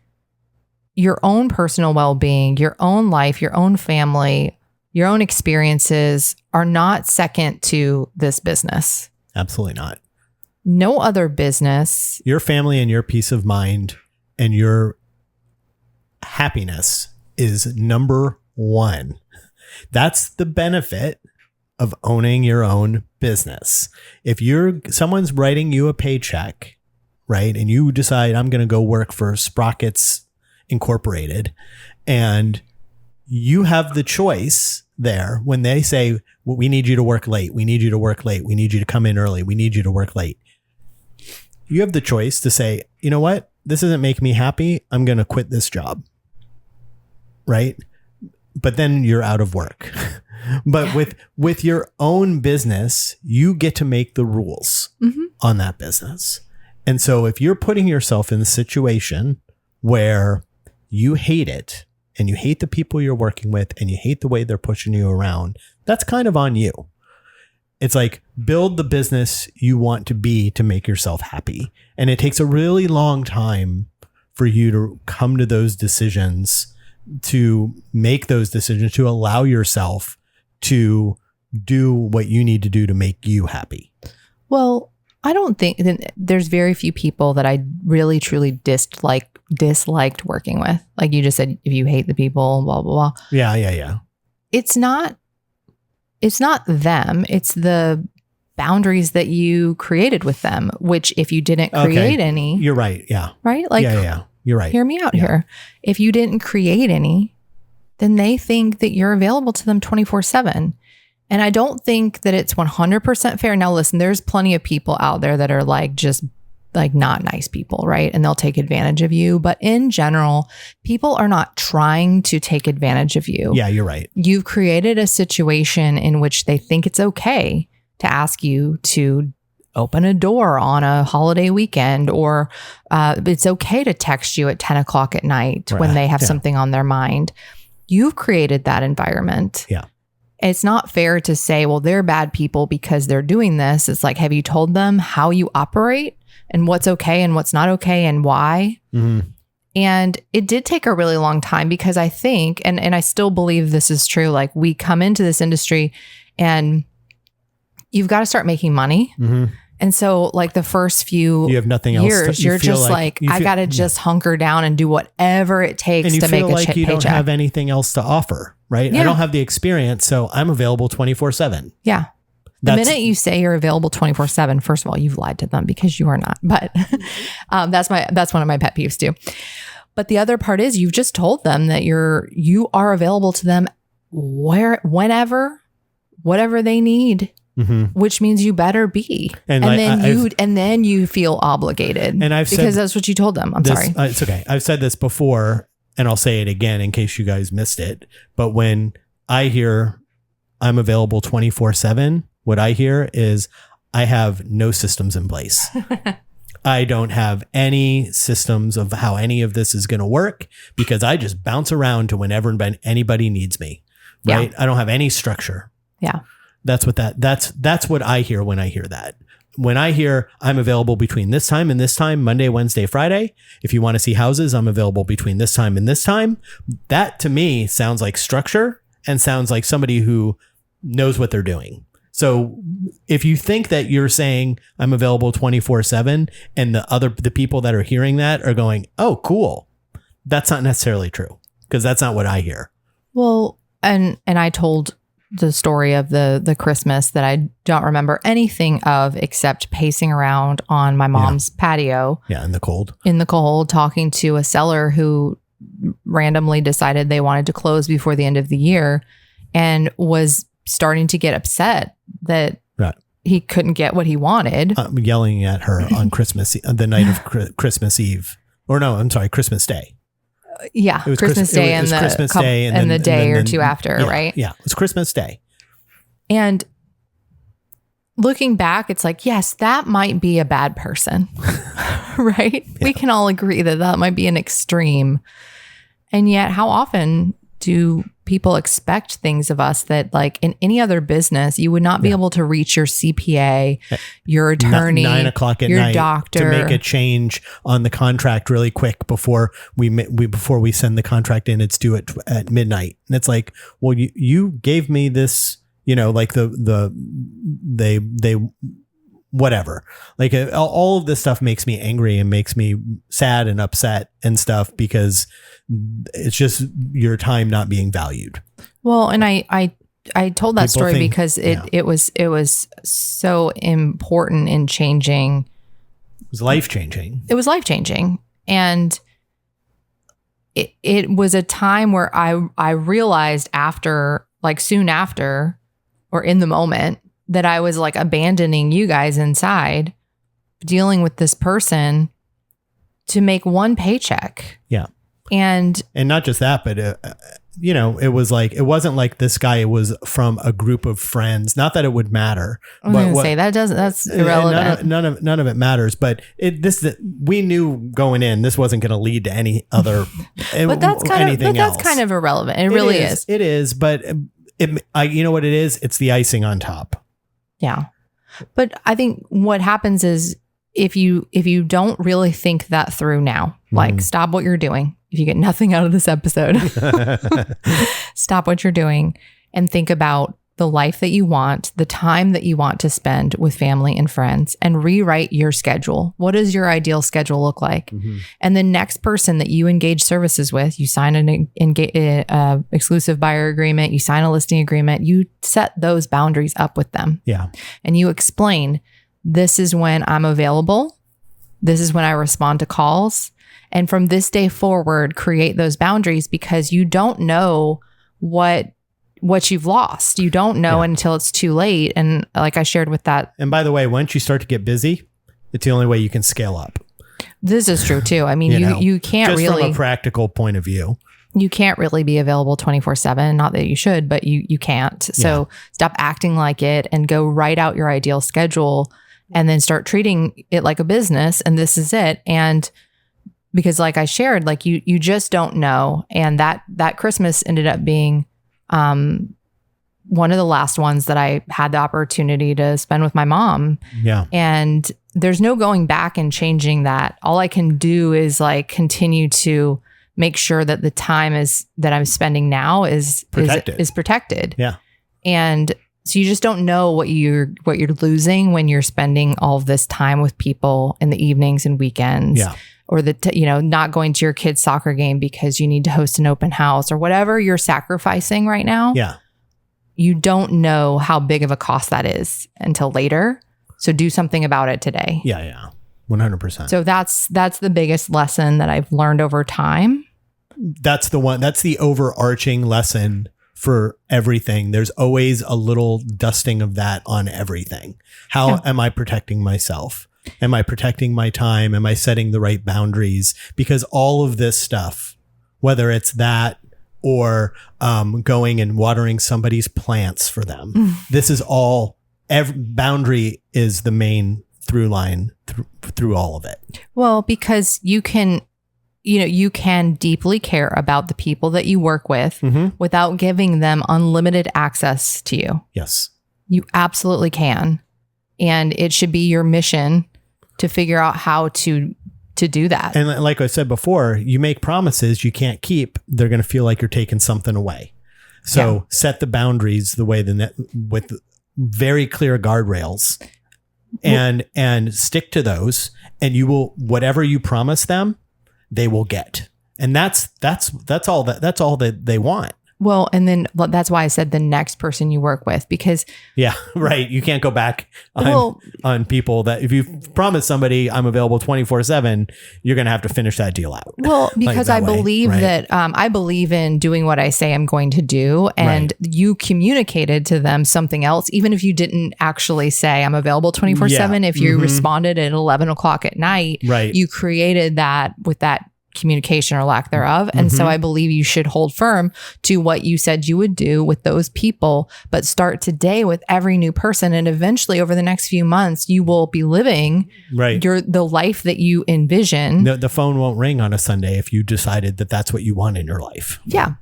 your own personal well-being, your own life, your own family, your own experiences are not second to this business. Absolutely not. No other business. Your family and your peace of mind and your happiness is number 1. That's the benefit of owning your own business. If someone's writing you a paycheck, right, and you decide I'm going to go work for Sprockets Incorporated, and you have the choice there when they say, well, we need you to work late. We need you to work late. We need you to come in early. We need you to work late. You have the choice to say, you know what? This doesn't make me happy. I'm going to quit this job. Right. But then you're out of work. But with your own business, you get to make the rules on that business. And so if you're putting yourself in a situation where you hate it and you hate the people you're working with and you hate the way they're pushing you around, that's kind of on you. It's like, build the business you want to be to make yourself happy. And it takes a really long time for you to come to those decisions, to make those decisions, to allow yourself to do what you need to do to make you happy. Well, I don't think there's very few people that I really truly disliked working with. Like you just said, if you hate the people, blah, blah, blah. Yeah. It's not them. It's the boundaries that you created with them, which if you didn't create any. You're right. Yeah. Right? Like, yeah. You're right. Hear me out here. If you didn't create any, then they think that you're available to them 24/7. And I don't think that it's 100% fair. Now, listen, there's plenty of people out there that are like, just like not nice people, right? And they'll take advantage of you. But in general, people are not trying to take advantage of you. Yeah, you're right. You've created a situation in which they think it's okay to ask you to open a door on a holiday weekend, or it's okay to text you at 10 o'clock at night when they have something on their mind. You've created that environment. Yeah. It's not fair to say, well, they're bad people because they're doing this. It's like, have you told them how you operate and what's okay and what's not okay and why? Mm-hmm. And it did take a really long time, because I think, and I still believe this is true, like we come into this industry and you've got to start making money. Mm-hmm. And so like the first few you have nothing else years, you're just like I got to just hunker down and do whatever it takes to make a like you paycheck. Don't have anything else to offer, right? Yeah. I don't have the experience, so I'm available 24/7. Yeah. The minute you say you're available 24/7, first of all, you've lied to them, because you are not. But that's one of my pet peeves too. But the other part is you've just told them that you are available to them whenever, whatever they need. Mm-hmm. Which means you better be, and then you feel obligated, and because that's what you told them. I'm sorry, it's okay. I've said this before, and I'll say it again in case you guys missed it. But when I hear I'm available 24/7, what I hear is I have no systems in place. I don't have any systems of how any of this is going to work, because I just bounce around to whenever anybody needs me. Right? Yeah. I don't have any structure. Yeah. That's what I hear when I hear that. When I hear I'm available between this time and this time, Monday, Wednesday, Friday, if you want to see houses, I'm available between this time and this time. That to me sounds like structure and sounds like somebody who knows what they're doing. So if you think that you're saying I'm available 24/7 and the people that are hearing that are going, oh, cool, that's not necessarily true, because that's not what I hear. Well, and I told the story of the Christmas that I don't remember anything of except pacing around on my mom's patio. Yeah, in the cold, talking to a seller who randomly decided they wanted to close before the end of the year, and was starting to get upset that he couldn't get what he wanted. I'm yelling at her on the night of Christmas Eve. Or no, I'm sorry, Christmas Day. Yeah, it was Christmas Day and the day or two after, right? Yeah, it was Christmas Day. And looking back, it's like, yes, that might be a bad person, right? Yeah. We can all agree that might be an extreme. And yet, how often do people expect things of us that, like in any other business, you would not be able to reach your CPA, your attorney, 9 o'clock at your night, doctor, to make a change on the contract really quick before we send the contract in. It's due at midnight, and it's like, well, you gave me this, like they whatever. Like all of this stuff makes me angry and makes me sad and upset and stuff, because it's just your time not being valued. Well, and I told that story because it was so important in changing. It was life changing. It was life changing. And it was a time where I realized after, like soon after, or in the moment, that I was like abandoning you guys inside, dealing with this person to make one paycheck. Yeah. And not just that, but it was like, it wasn't like this guy was from a group of friends. Not that it would matter. I was going to say that's irrelevant. None of it matters. But we knew going in, this wasn't going to lead to any other but that's kind of irrelevant. It really is. It is. But you know what it is? It's the icing on top. Yeah. But I think what happens is if you don't really think that through now, like stop what you're doing. If you get nothing out of this episode, stop what you're doing and think about the life that you want, the time that you want to spend with family and friends, and rewrite your schedule. What does your ideal schedule look like? And the next person that you engage services with, you sign an exclusive buyer agreement, you sign a listing agreement, you set those boundaries up with them. Yeah. And you explain, this is when I'm available. This is when I respond to calls. And from this day forward, create those boundaries, because you don't know what you've lost. You don't know until it's too late. And like I shared with that. And by the way, once you start to get busy, it's the only way you can scale up. This is true too. I mean, you can't just really, from a practical point of view, you can't really be available 24/7. Not that you should, but you can't. So stop acting like it and go write out your ideal schedule and then start treating it like a business. And this is it. And because like I shared, like you just don't know. And that Christmas ended up being one of the last ones that I had the opportunity to spend with my mom. Yeah. And there's no going back and changing that. All I can do is like continue to make sure that the time that I'm spending now is protected. Yeah. And so you just don't know what you're losing when you're spending all of this time with people in the evenings and weekends. Yeah. Or not going to your kid's soccer game because you need to host an open house or whatever you're sacrificing right now. Yeah. You don't know how big of a cost that is until later. So do something about it today. Yeah. Yeah. 100%. So that's the biggest lesson that I've learned over time. That's the overarching lesson for everything. There's always a little dusting of that on everything. How am I protecting myself? Am I protecting my time? Am I setting the right boundaries? Because all of this stuff, whether it's that or going and watering somebody's plants for them, this is all, boundary is the main through line through all of it. Well, because you can deeply care about the people that you work with without giving them unlimited access to you. Yes. You absolutely can. And it should be your mission to figure out how to do that. And like I said before, you make promises you can't keep. They're going to feel like you're taking something away. So set the boundaries the way with very clear guardrails and stick to those, and you will, whatever you promise them, they will get. And that's all that they want. Well, and then that's why I said the next person you work with, because yeah, right. You can't go back on people that if you promise somebody I'm available 24/7, you're going to have to finish that deal out. Well, because I believe that I believe in doing what I say I'm going to do. And you communicated to them something else, even if you didn't actually say I'm available 24/7. If you responded at 11 o'clock at night, you created that with that communication or lack thereof. And so I believe you should hold firm to what you said you would do with those people, but start today with every new person. And eventually over the next few months, you will be living the life that you envision. The phone won't ring on a Sunday if you decided that that's what you want in your life. Yeah.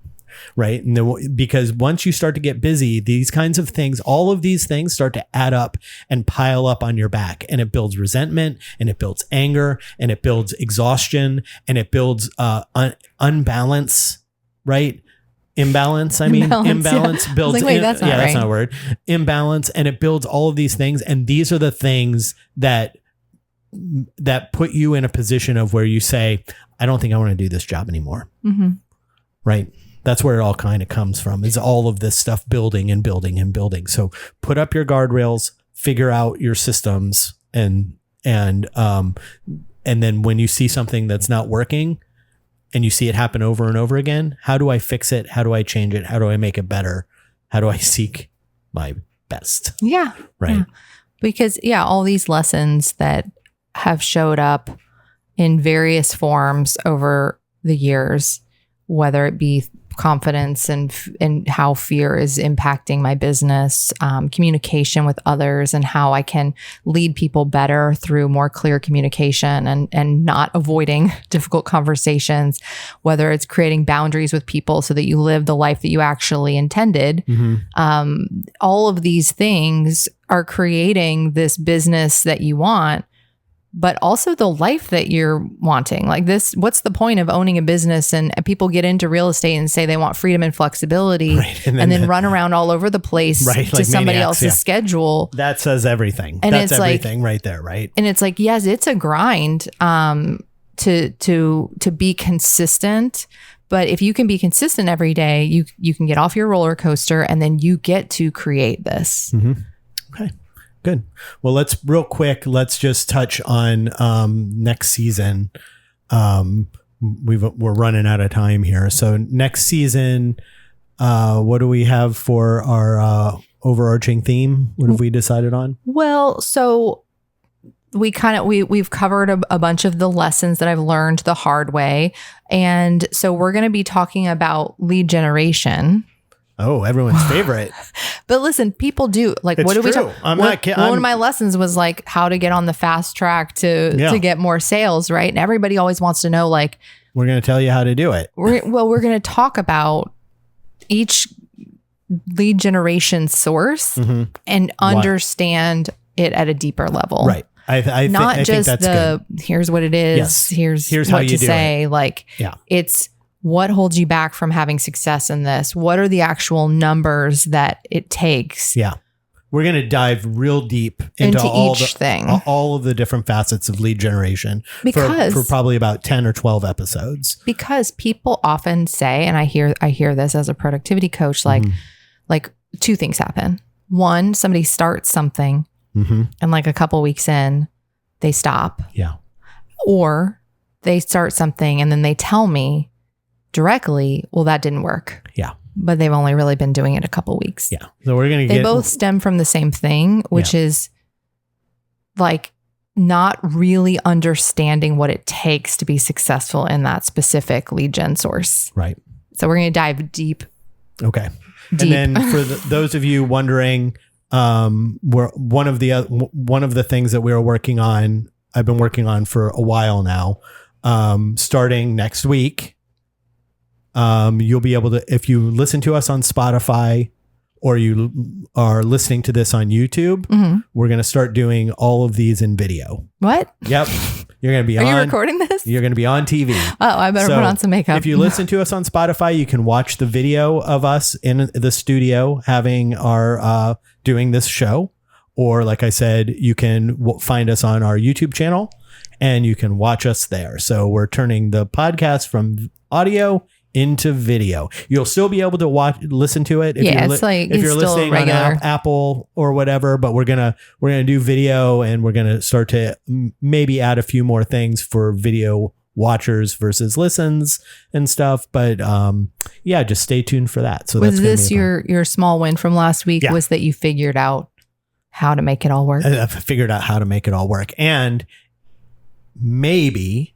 Right. And because once you start to get busy, these kinds of things, all of these things start to add up and pile up on your back, and it builds resentment, and it builds anger, and it builds exhaustion, and it builds unbalance, right? Imbalance. Imbalance builds. That's not that's not a word. Imbalance. And it builds all of these things. And these are the things that put you in a position of where you say, I don't think I want to do this job anymore. Right. That's where it all kind of comes from, is all of this stuff building and building and building. So put up your guardrails, figure out your systems, and then when you see something that's not working, and you see it happen over and over again, how do I fix it? How do I change it? How do I make it better? How do I seek my best? Yeah. Right. Yeah. Because, all these lessons that have showed up in various forms over the years, whether it be confidence and how fear is impacting my business, communication with others, and how I can lead people better through more clear communication and not avoiding difficult conversations, whether it's creating boundaries with people so that you live the life that you actually intended. All of these things are creating this business that you want, but also the life that you're wanting. Like this, what's the point of owning a business and people get into real estate and say they want freedom and flexibility, right, and then run around all over the place right, to like somebody maniacs, else's schedule. That says everything. And that's it's everything right there, right? And it's like, yes, it's a grind to be consistent. But if you can be consistent every day, you can get off your roller coaster and then you get to create this. Okay. Good. Well, let's just touch on next season. We're running out of time here. So next season, what do we have for our overarching theme? What have we decided on? Well, so we've covered a bunch of the lessons that I've learned the hard way. And so we're going to be talking about lead generation. Oh, everyone's favorite. But listen, people do like, it's what do we true. talk? One of my lessons was like how to get on the fast track to get more sales. Right. And everybody always wants to know, like, we're going to tell you how to do it. We're going to talk about each lead generation source and understand it at a deeper level. Right. I think that's good. Here's what it is. Yes. Here's how what you to say. It. Like, it's what holds you back from having success in this? What are the actual numbers that it takes? Yeah. We're going to dive real deep into all of the different facets of lead generation for probably about 10 or 12 episodes. Because people often say, and I hear this as a productivity coach, like two things happen. One, somebody starts something and like a couple weeks in, they stop. Yeah. Or they start something and then they tell me directly, well, that didn't work. Yeah. But they've only really been doing it a couple weeks. Yeah. So we're going to They both stem from the same thing, which is like not really understanding what it takes to be successful in that specific lead gen source. Right. So we're going to dive deep. Okay. And then for those of you wondering, one of the things that we are working on, I've been working on for a while now, starting next week. You'll be able to, if you listen to us on Spotify or you are listening to this on YouTube, we're going to start doing all of these in video. What? Yep. You're going to be Are you recording this? You're going to be on TV. Oh, I better put on some makeup. If you listen to us on Spotify, you can watch the video of us in the studio having our, doing this show. Or like I said, you can find us on our YouTube channel and you can watch us there. So we're turning the podcast from audio into video. You'll still be able to listen to it if you're listening on Apple or whatever, but we're gonna do video and we're gonna start to maybe add a few more things for video watchers versus listens and stuff. But just stay tuned for that. So was this your small win from last week? Yeah. Was that you figured out how to make it all work? I figured out how to make it all work, and maybe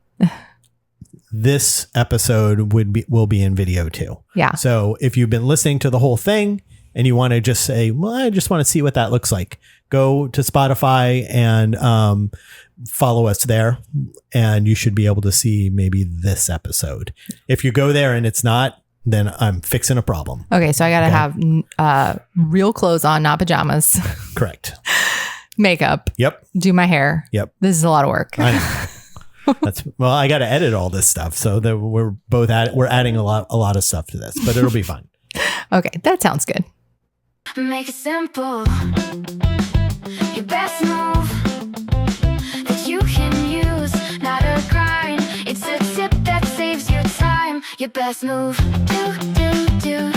this episode will be in video too. Yeah. So if you've been listening to the whole thing and you want to just say, well, I just want to see what that looks like, go to Spotify and follow us there, and you should be able to see maybe this episode. If you go there and it's not, then I'm fixing a problem. Okay. So I got to have real clothes on, not pajamas. Correct. Makeup. Yep. Do my hair. Yep. This is a lot of work. I know. I got to edit all this stuff, so that we're adding a lot of stuff to this, but it'll be fun. Okay, that sounds good. Make it simple. Your best move that you can use, not a grind. It's a tip that saves your time. Your best move. Do.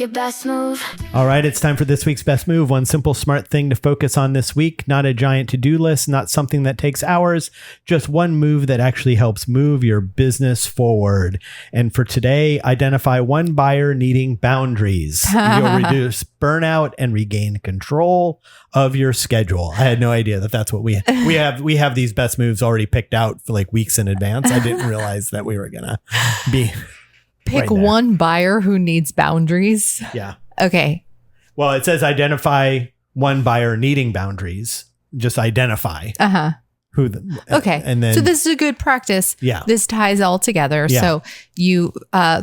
your best move. All right, it's time for this week's best move. One simple, smart thing to focus on this week. Not a giant to-do list, not something that takes hours, just one move that actually helps move your business forward. And for today, identify one buyer needing boundaries. You'll reduce burnout and regain control of your schedule. I had no idea that that's what we have these best moves already picked out for like weeks in advance. I didn't realize that we were gonna be Pick right one buyer who needs boundaries. Yeah. Okay. Well, it says identify one buyer needing boundaries. Just identify who. Okay. And then so this is a good practice. Yeah. This ties all together. Yeah. So you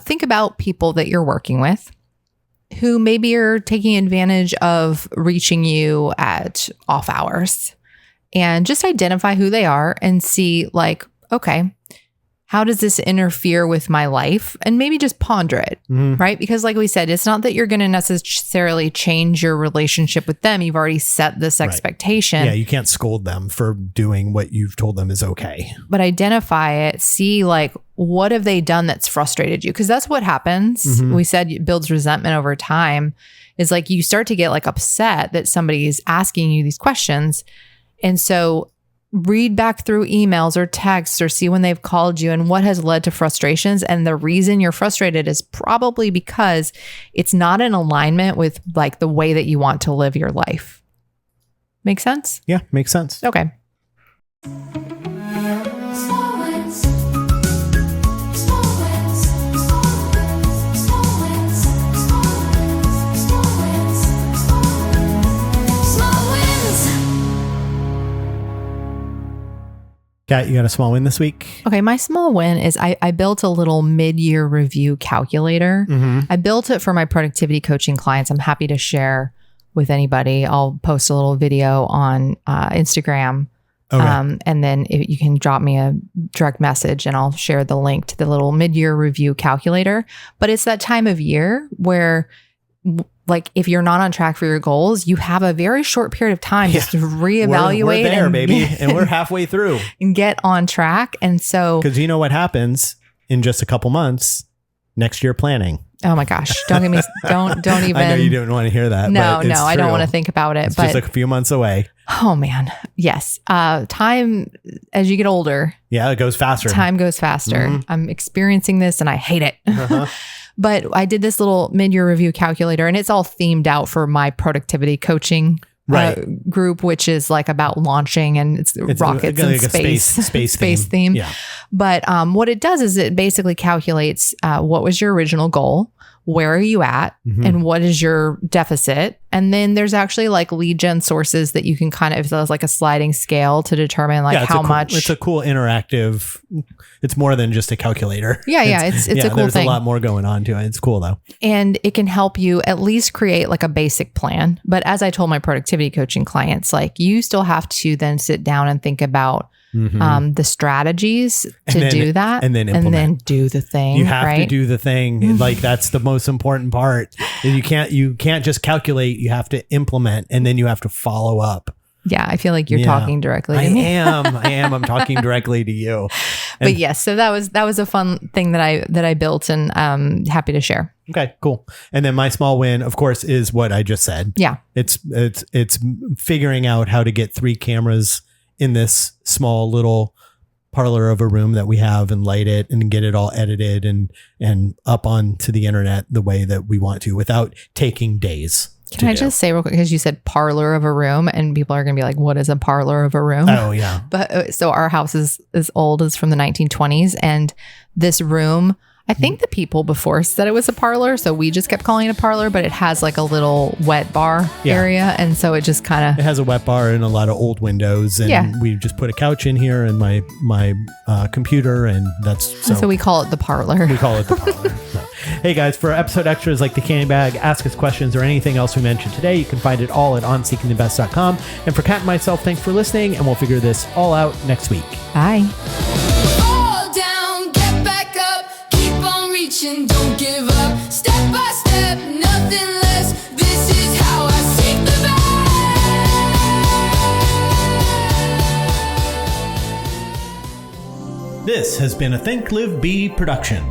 think about people that you're working with who maybe are taking advantage of reaching you at off hours, and just identify who they are and see like, okay, how does this interfere with my life? And maybe just ponder it, right? Because like we said, it's not that you're going to necessarily change your relationship with them. You've already set this expectation. Yeah, you can't scold them for doing what you've told them is okay. But identify it, see like, what have they done that's frustrated you? Because that's what happens. We said it builds resentment over time. Is like you start to get like upset that somebody is asking you these questions. And so read back through emails or texts or see when they've called you and what has led to frustrations. And the reason you're frustrated is probably because it's not in alignment with like the way that you want to live your life. Make sense? Yeah, makes sense. Okay. Small wins. Small wins. Small wins. Small wins. Small wins. Kat, you got a small win this week? Okay. My small win is I built a little mid-year review calculator. I built it for my productivity coaching clients. I'm happy to share with anybody. I'll post a little video on Instagram. Okay. And then you can drop me a direct message and I'll share the link to the little mid-year review calculator. But it's that time of year where like if you're not on track for your goals, you have a very short period of time just to reevaluate. We're there, baby. And we're halfway through. And get on track. And so, because you know what happens in just a couple months, next year planning. oh my gosh, don't get me, don't even. I know you don't want to hear that. No, but it's I don't true. want to think about it. It's but just a few months away. oh man, yes. Time as you get older, Yeah, it goes faster. time goes faster. I'm experiencing this and I hate it. But I did this little mid-year review calculator and it's all themed out for my productivity coaching group, which is like about launching and it's rockets like and a space theme. Yeah. But what it does is it basically calculates what was your original goal, where are you at, and what is your deficit. And then there's actually like lead gen sources that you can kind of, if there's like a sliding scale to determine like how much. It's a cool interactive. It's more than just a calculator. Yeah, it's a cool there's thing. a lot more going on to it. It's cool though. And it can help you at least create like a basic plan. But as I told my productivity coaching clients, like you still have to then sit down and think about the strategies to do that and then implement. And then do the thing. You have to right? do the thing. Like that's the most important part. And you can't just calculate. You have to implement and then you have to follow up. Yeah, I feel like you're talking directly to me. I am. I'm talking directly to you. But yes, so that was a fun thing that I built and happy to share. Okay, cool. And then my small win, of course, is what I just said. Yeah. It's figuring out how to get 3 cameras in this small little parlor of a room that we have and light it and get it all edited and up onto the internet the way that we want to without taking days. Can I just say real quick, because you said parlor of a room and people are going to be like, what is a parlor of a room? Oh, yeah. But so our house is old, it's from the 1920s. And this room, I think the people before said it was a parlor. So we just kept calling it a parlor, but it has like a little wet bar area. And so it just kind of. It has a wet bar and a lot of old windows. And we just put a couch in here and my computer. And that's so we call it the parlor. We call it the parlor. So. Hey guys, for episode extras like the candy bag, ask us questions, or anything else we mentioned today, you can find it all at onseekingthebest.com. And for Kat and myself, thanks for listening, and we'll figure this all out next week. Bye. Fall down, get back up, keep on reaching, don't give up. Step by step, nothing less. This is how I seek the best. This has been a Think, Live, Be production.